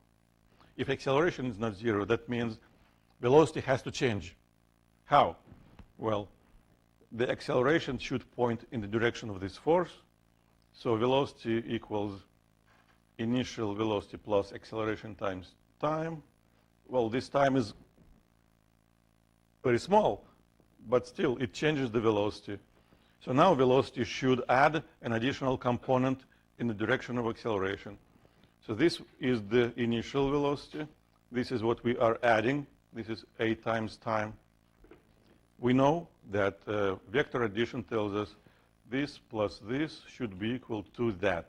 If acceleration is not 0, that means velocity has to change. How? Well, the acceleration should point in the direction of this force, So velocity equals initial velocity plus acceleration times time. Well, this time is very small, but still it changes the velocity. So now velocity should add an additional component in the direction of acceleration. So this is the initial velocity. This is what we are adding. This is a times time. We know that vector addition tells us this plus this should be equal to that.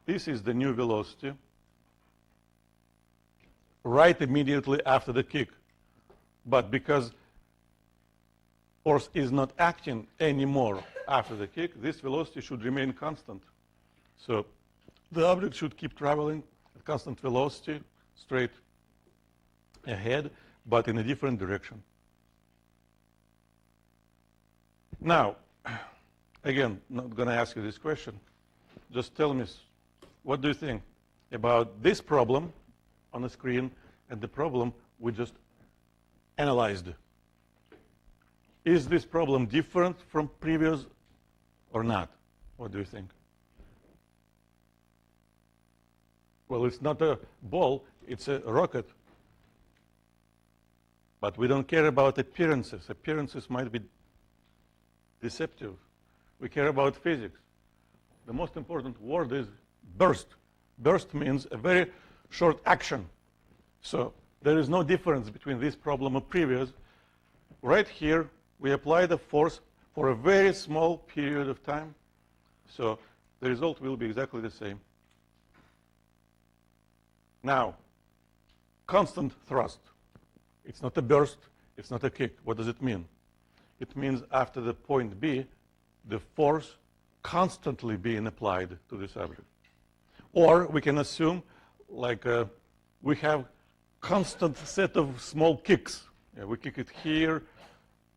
This is the new velocity right immediately after the kick. But because force is not acting anymore after the kick, this velocity should remain constant. So the object should keep traveling at constant velocity straight ahead, but in a different direction. Now, again, not going to ask you this question. Just tell me, what do you think about this problem on the screen and the problem we just analyzed? Is this problem different from previous or not? What do you think? Well, it's not a ball, it's a rocket. But we don't care about appearances. Appearances might be deceptive. We care about physics. The most important word is burst. Burst means a very short action. So there is no difference between this problem and previous. Right here, we apply the force for a very small period of time. So the result will be exactly the same. Now, constant thrust. It's not a burst, it's not a kick. What does it mean? It means after the point B, the force constantly being applied to this object. Or we can assume like we have constant set of small kicks. Yeah, we kick it here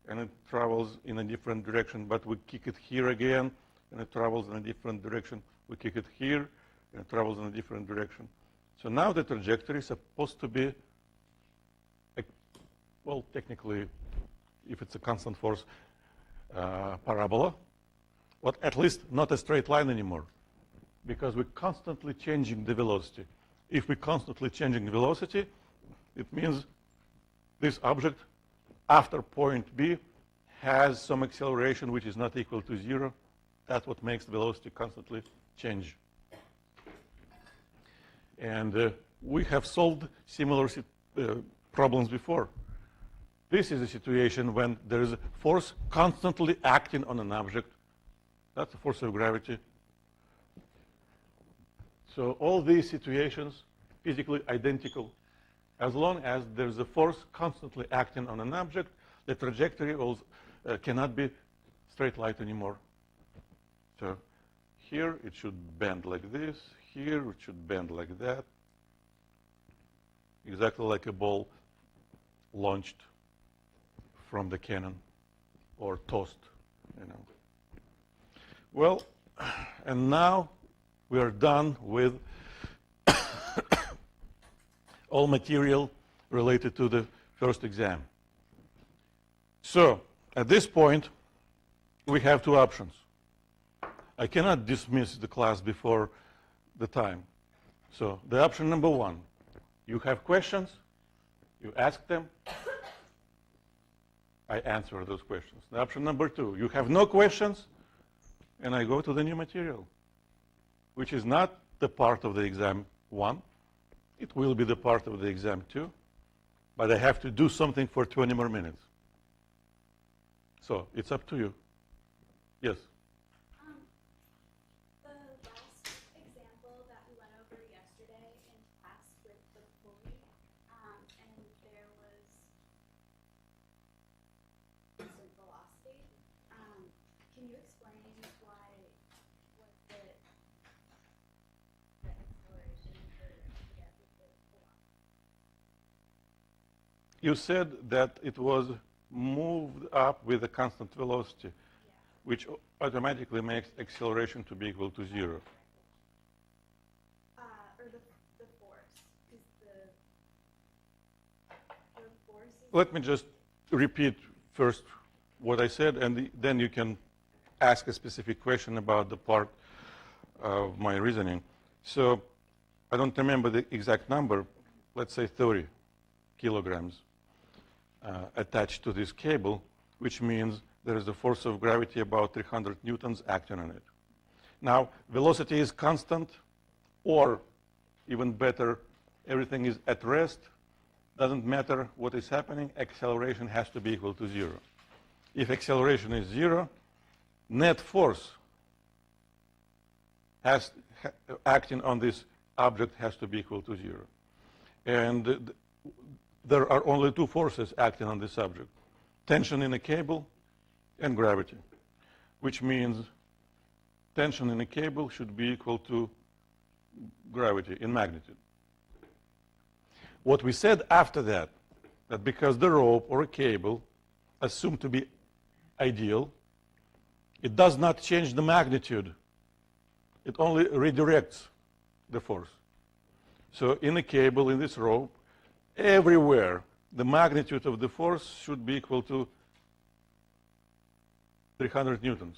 and it travels in a different direction, but we kick it here again and it travels in a different direction. We kick it here and it travels in a different direction. So now the trajectory is supposed to be, well, technically, if it's a constant force parabola, but at least not a straight line anymore, because we're constantly changing the velocity. If we're constantly changing the velocity, it means this object after point B has some acceleration which is not equal to 0. That's what makes the velocity constantly change. And we have solved similar problems before. This is a situation when there is a force constantly acting on an object. That's the force of gravity. So all these situations, physically identical. As long as there's a force constantly acting on an object, the trajectory also, cannot be straight line anymore. So here it should bend like this. Here it should bend like that. Exactly like a ball launched from the cannon or tossed, you know. Well, and now we are done with all material related to the first exam. So at this point, we have two options. I cannot dismiss the class before the time. So the option number one, you have questions, you ask them, I answer those questions. The option number two, you have no questions, and I go to the new material, which is not the part of the exam 1. It will be the part of the exam 2, but I have to do something for 20 more minutes. So it's up to you. Yes? The last example that we went over yesterday in class with the pulley, and there was constant velocity. Can you explain why was it the acceleration for the velocity? You said that it was moved up with a constant velocity, which automatically makes acceleration to be equal to 0. Or the force. Is the force is Let me just repeat first what I said, and then you can ask a specific question about the part of my reasoning. So I don't remember the exact number, let's say 30 kilograms attached to this cable, which means there is a force of gravity about 300 newtons acting on it. Now, velocity is constant, or even better, everything is at rest. Doesn't matter what is happening, acceleration has to be equal to 0. If acceleration is 0, net force acting on this object has to be equal to 0. And there are only two forces acting on this object: tension in a cable and gravity, which means tension in a cable should be equal to gravity in magnitude. What we said after that because the rope or a cable assumed to be ideal, it does not change the magnitude. It only redirects the force. So in a cable, in this rope, everywhere the magnitude of the force should be equal to 300 newtons.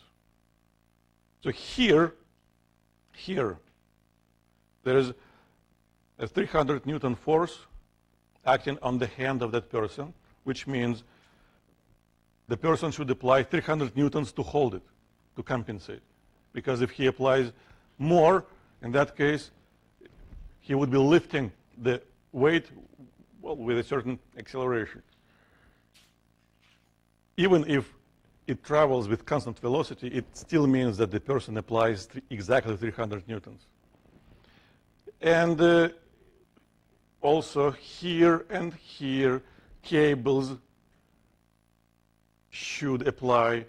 So here, there is a 300 Newton force acting on the hand of that person, which means the person should apply 300 newtons to hold it, to compensate. Because if he applies more, in that case, he would be lifting the weight, well, with a certain acceleration. Even if it travels with constant velocity, it still means that the person applies exactly 300 newtons. And also here and here, cables should apply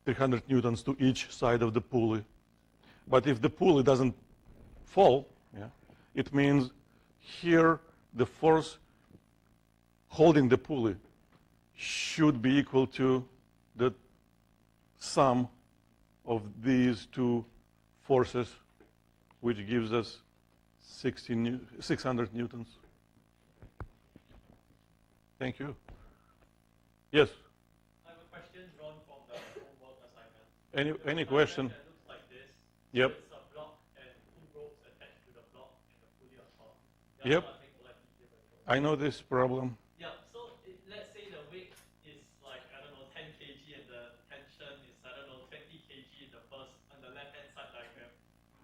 300 newtons to each side of the pulley. But if the pulley doesn't fall, it means here the force holding the pulley should be equal to the sum of these two forces, which gives us 600 newtons. Thank you. Yes? I have a question drawn from the homework assignment. Any question? That looks like this. Yep. So it's a block and two ropes attached to the block and the pulley on top. Yep. I know this problem. Yeah, so let's say the weight is like, I don't know, 10 kg and the tension is, I don't know, 20 kg in the first, on the left-hand side diagram.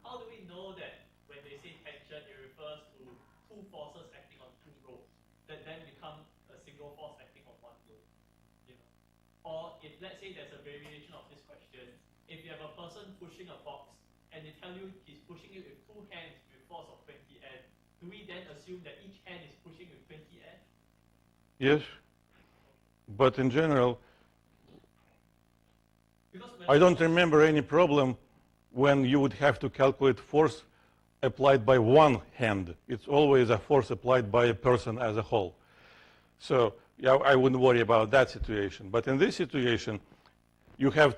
How do we know that when they say tension, it refers to two forces acting on two ropes that then become a single force acting on one rope? You know? Or if, let's say there's a variation of this question, if you have a person pushing a box and they tell you he's pushing it with two hands with force of 20 N, do we then assume that each hand is pushing with 20 N? Yes. But in general, I don't remember any problem when you would have to calculate force applied by one hand. It's always a force applied by a person as a whole. So yeah, I wouldn't worry about that situation. But in this situation, you have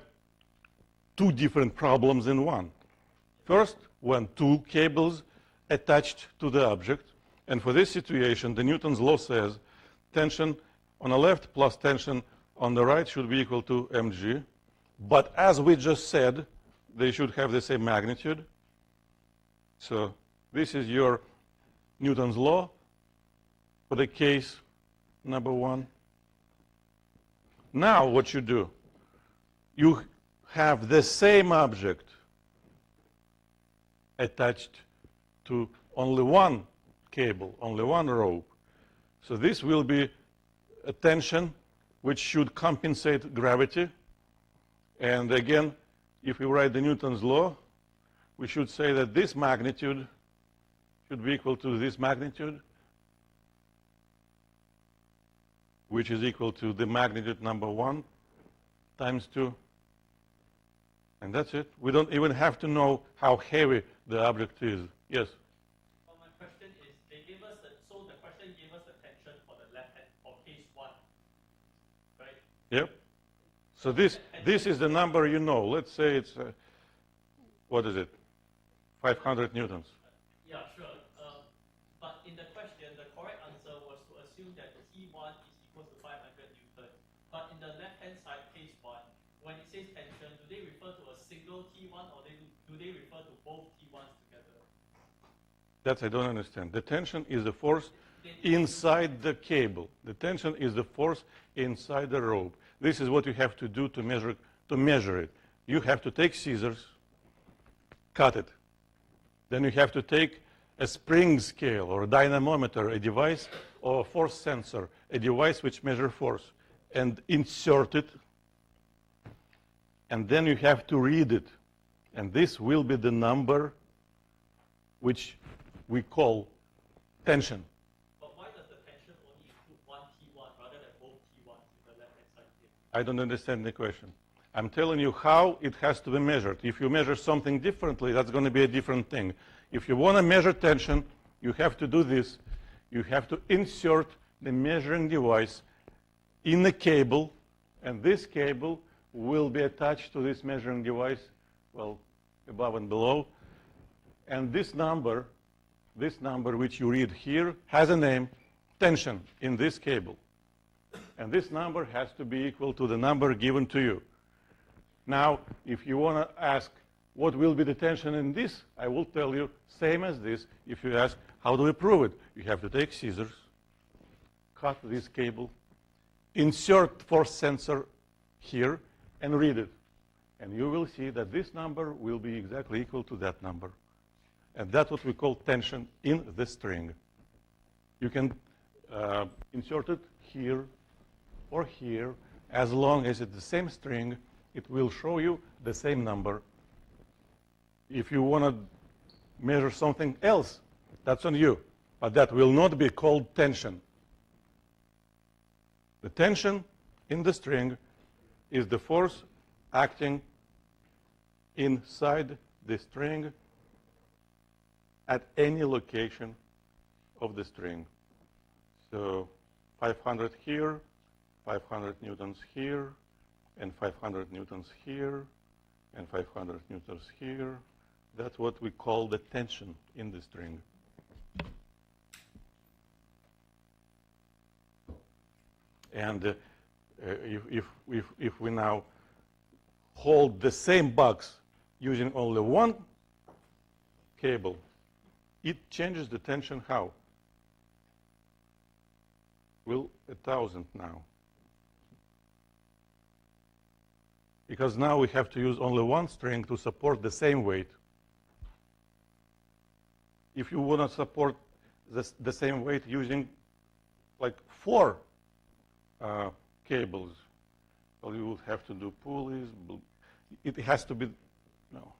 two different problems in one. First, when two cables attached to the object. And for this situation, the Newton's law says tension on the left plus tension on the right should be equal to mg. But as we just said, they should have the same magnitude. So this is your Newton's law for the case number one. Now what you do, you have the same object attached to only one cable, only one rope. So this will be a tension which should compensate gravity. And again, if we write the Newton's law, we should say that this magnitude should be equal to this magnitude, which is equal to the magnitude number 1 times 2. And that's it. We don't even have to know how heavy the object is. Yes? Well, my question is, they gave us so the question gave us the tension for the left hand for case 1, right? Yep. So this is the number you know. Let's say it's, what is it? 500 newtons. Yeah, sure. But in the question, the correct answer was to assume that T1 is equal to 500 Newton. But in the left-hand side, case 1, when it says tension, do they refer to a single T1 or do they refer to both T1s together? That I don't understand. The tension is the force inside the cable. The tension is the force inside the rope. This is what you have to do to measure it. You have to take scissors, cut it. Then you have to take a spring scale or a dynamometer, a device, or a force sensor, a device which measures force, and insert it. And then you have to read it. And this will be the number which we call tension. But why does the tension only include one T1 rather than both T1s in the left-hand side here? I don't understand the question. I'm telling you how it has to be measured. If you measure something differently, that's going to be a different thing. If you want to measure tension, you have to do this. You have to insert the measuring device in the cable, and this cable will be attached to this measuring device, well, above and below. And this number which you read here has a name, tension, in this cable. And this number has to be equal to the number given to you. Now, if you want to ask what will be the tension in this, I will tell you, same as this. If you ask, how do we prove it? You have to take scissors, cut this cable, insert force sensor here, and read it. And you will see that this number will be exactly equal to that number. And that's what we call tension in the string. You can insert it here or here. As long as it's the same string, it will show you the same number. If you want to measure something else, that's on you. But that will not be called tension. The tension in the string is the force acting inside the string at any location of the string. So 500 here, 500 newtons here, and 500 newtons here, and 500 newtons here. That's what we call the tension in the string. And if we now hold the same box using only one cable, it changes the tension how? Well, 1,000 now. Because now we have to use only one string to support the same weight. If you want to support the same weight using like 4 cables, well, you would have to do pulleys. It has to be, no.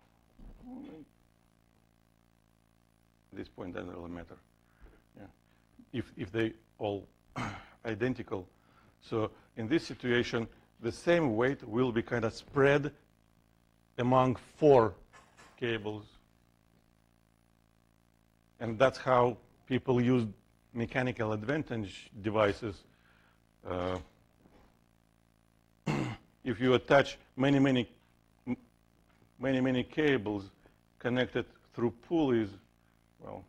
At this point, doesn't really matter. Yeah. If they all identical. So in this situation, the same weight will be kind of spread among 4 cables. And that's how people use mechanical advantage devices. If you attach many cables connected through pulleys, well,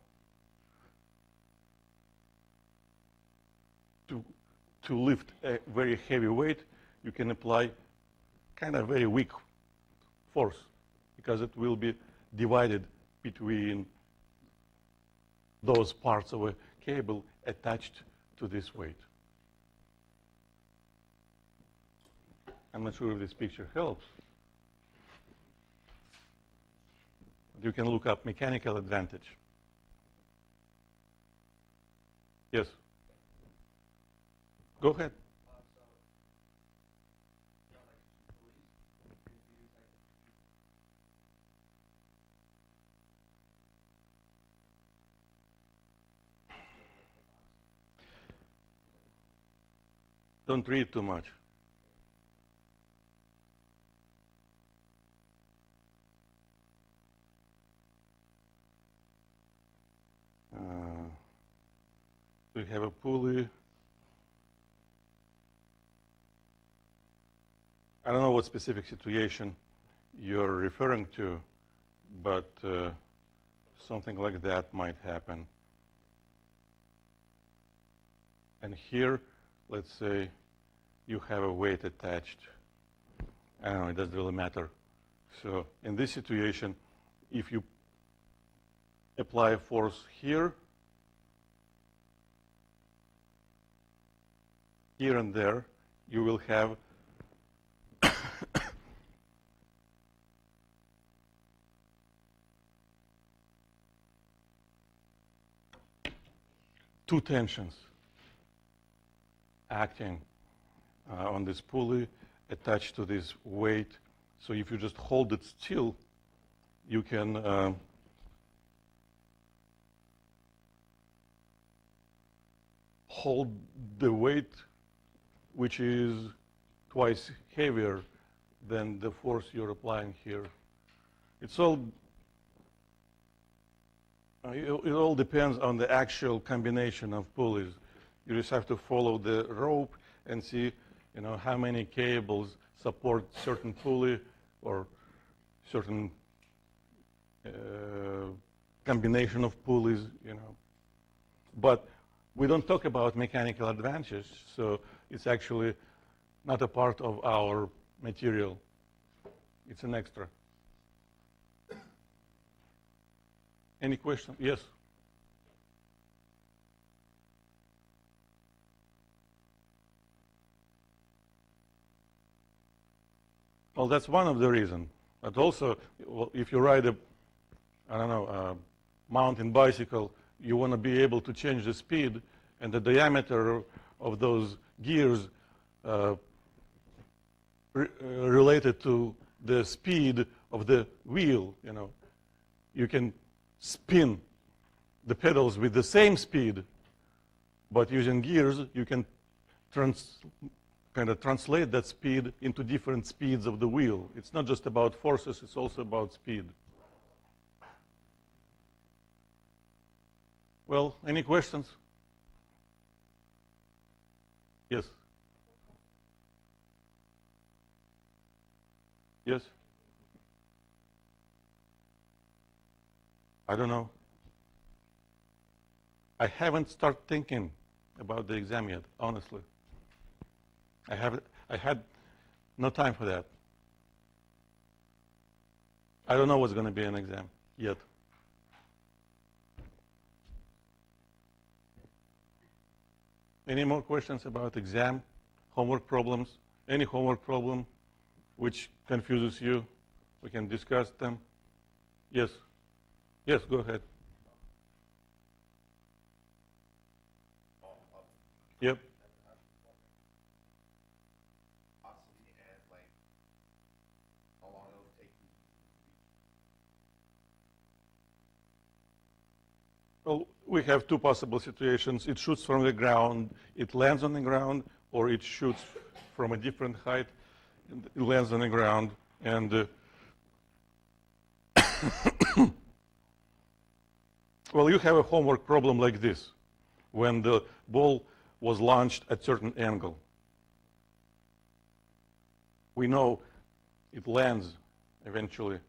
to lift a very heavy weight, you can apply kind of very weak force because it will be divided between those parts of a cable attached to this weight. I'm not sure if this picture helps. You can look up mechanical advantage. Yes? Go ahead. Don't read too much. We have a pulley. I don't know what specific situation you're referring to, but something like that might happen. And here, let's say you have a weight attached, I don't know, it doesn't really matter. So in this situation, if you apply a force here, here and there, you will have two tensions acting on this pulley attached to this weight. So if you just hold it still, you can hold the weight, which is twice heavier than the force you're applying here. It's all it all depends on the actual combination of pulleys. You just have to follow the rope and see, how many cables support certain pulley or certain combination of pulleys, But we don't talk about mechanical advantage, so it's actually not a part of our material. It's an extra. Any question? Yes? Well, that's one of the reasons. But also, if you ride a mountain bicycle, you want to be able to change the speed and the diameter of those gears related to the speed of the wheel, You can spin the pedals with the same speed, but using gears, you can kind of translate that speed into different speeds of the wheel. It's not just about forces, it's also about speed. Well, any questions? Yes? Yes? I don't know. I haven't started thinking about the exam yet, honestly. I had no time for that. I don't know what's going to be an exam yet. Any more questions about exam, homework problems? Any homework problem which confuses you? We can discuss them. Yes? Yes, go ahead. Yep. Well, we have two possible situations. It shoots from the ground, it lands on the ground, or it shoots from a different height, and it lands on the ground. And well, you have a homework problem like this, when the ball was launched at a certain angle. We know it lands eventually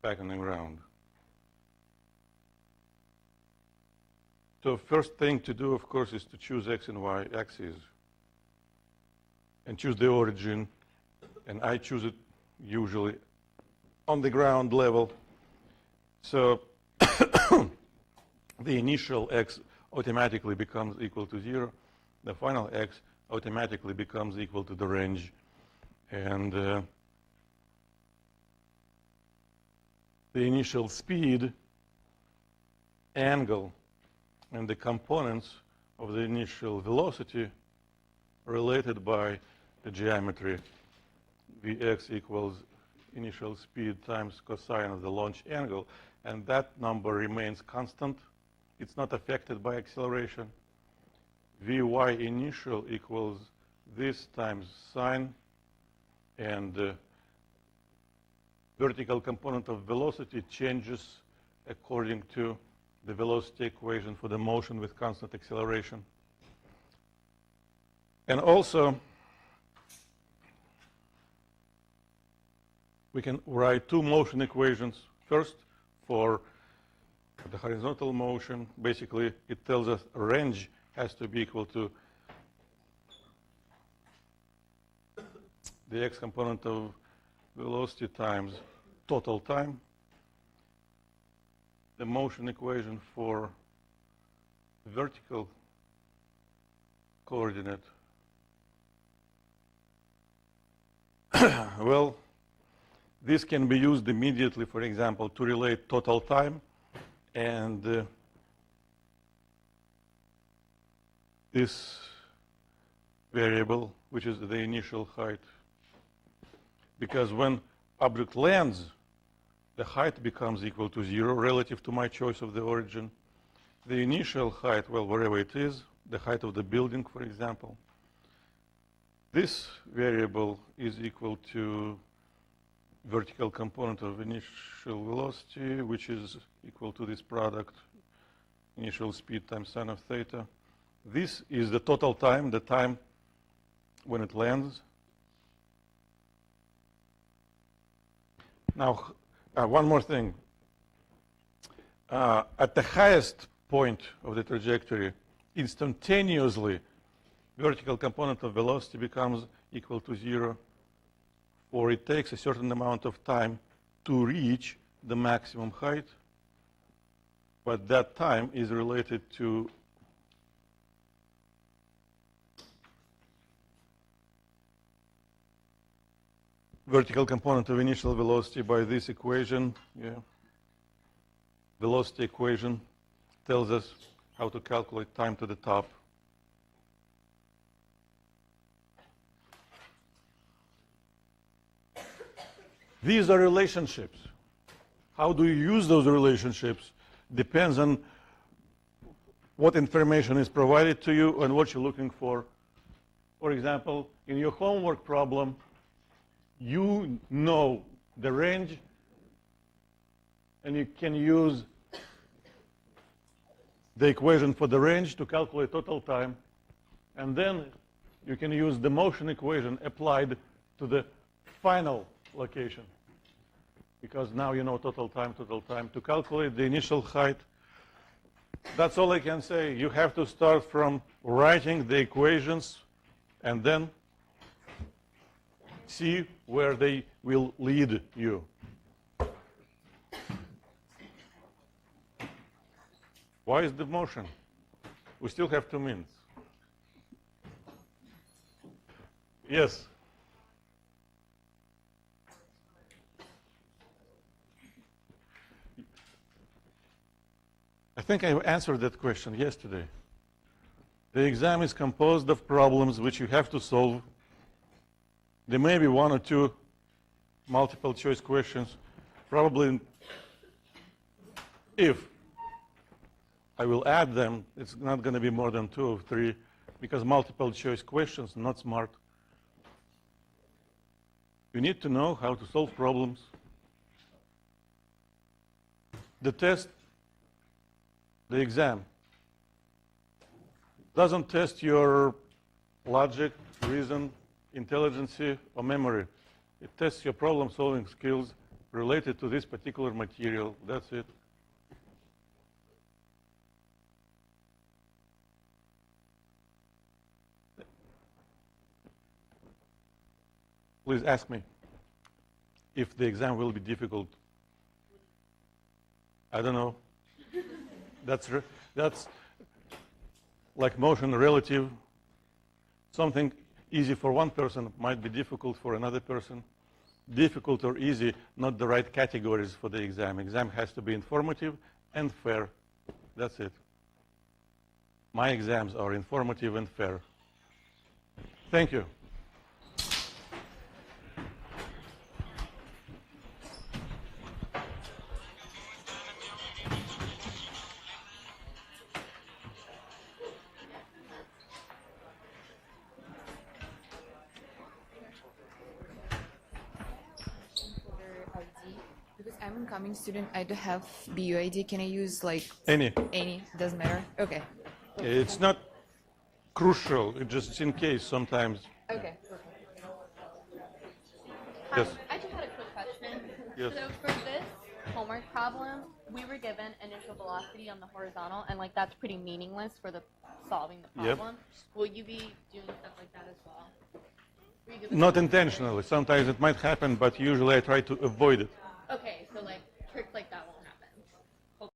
back on the ground. So first thing to do, of course, is to choose X and Y axes and choose the origin. And I choose it usually on the ground level. So the initial X automatically becomes equal to 0. The final X automatically becomes equal to the range. And the initial speed, angle, and the components of the initial velocity related by the geometry. Vx equals initial speed times cosine of the launch angle, and that number remains constant. It's not affected by acceleration. Vy initial equals this times sine, and the vertical component of velocity changes according to the velocity equation for the motion with constant acceleration. And also, we can write two motion equations. First, for the horizontal motion, basically it tells us range has to be equal to the x component of velocity times total time, the motion equation for vertical coordinate. Well, this can be used immediately, for example, to relate total time and this variable, which is the initial height. Because when object lands, the height becomes equal to 0 relative to my choice of the origin. The initial height, well, wherever it is, the height of the building, for example, this variable is equal to vertical component of initial velocity, which is equal to this product, initial speed times sine of theta. This is the total time, the time when it lands. Now, one more thing. At the highest point of the trajectory, instantaneously, vertical component of velocity becomes equal to 0, or it takes a certain amount of time to reach the maximum height, but that time is related to vertical component of initial velocity by this equation. Velocity equation tells us how to calculate time to the top. These are relationships. How do you use those relationships depends on what information is provided to you and what you're looking for. For example, in your homework problem, you know the range, and you can use the equation for the range to calculate total time, and then you can use the motion equation applied to the final location, because now you know total time to calculate the initial height. That's all I can say. You have to start from writing the equations and then see where they will lead you. Why is the motion? We still have 2 minutes. Yes? I think I answered that question yesterday. The exam is composed of problems which you have to solve. There may be 1 or 2 multiple choice questions. Probably if I will add them, it's not going to be more than 2 or 3, because multiple choice questions are not smart. You need to know how to solve problems. The test, the exam, doesn't test your logic, reason, intelligence, or memory. It tests your problem-solving skills related to this particular material. That's it. Please ask me if the exam will be difficult. I don't know. That's like motion relative. Something easy for one person might be difficult for another person. Difficult or easy, not the right categories for the exam. Exam has to be informative and fair. That's it. My exams are informative and fair. Thank you. I'm an incoming student. I do have BUID. Can I use like Any. Doesn't matter. Okay. It's not crucial. It's just in case sometimes. Okay. Yes. I just had a quick question. Yes. So for this homework problem, we were given initial velocity on the horizontal, and like that's pretty meaningless for the solving the problem. Yep. Will you be doing stuff like that as well? redo the Not intentionally. Sometimes it might happen, but usually I try to avoid it. Okay, so like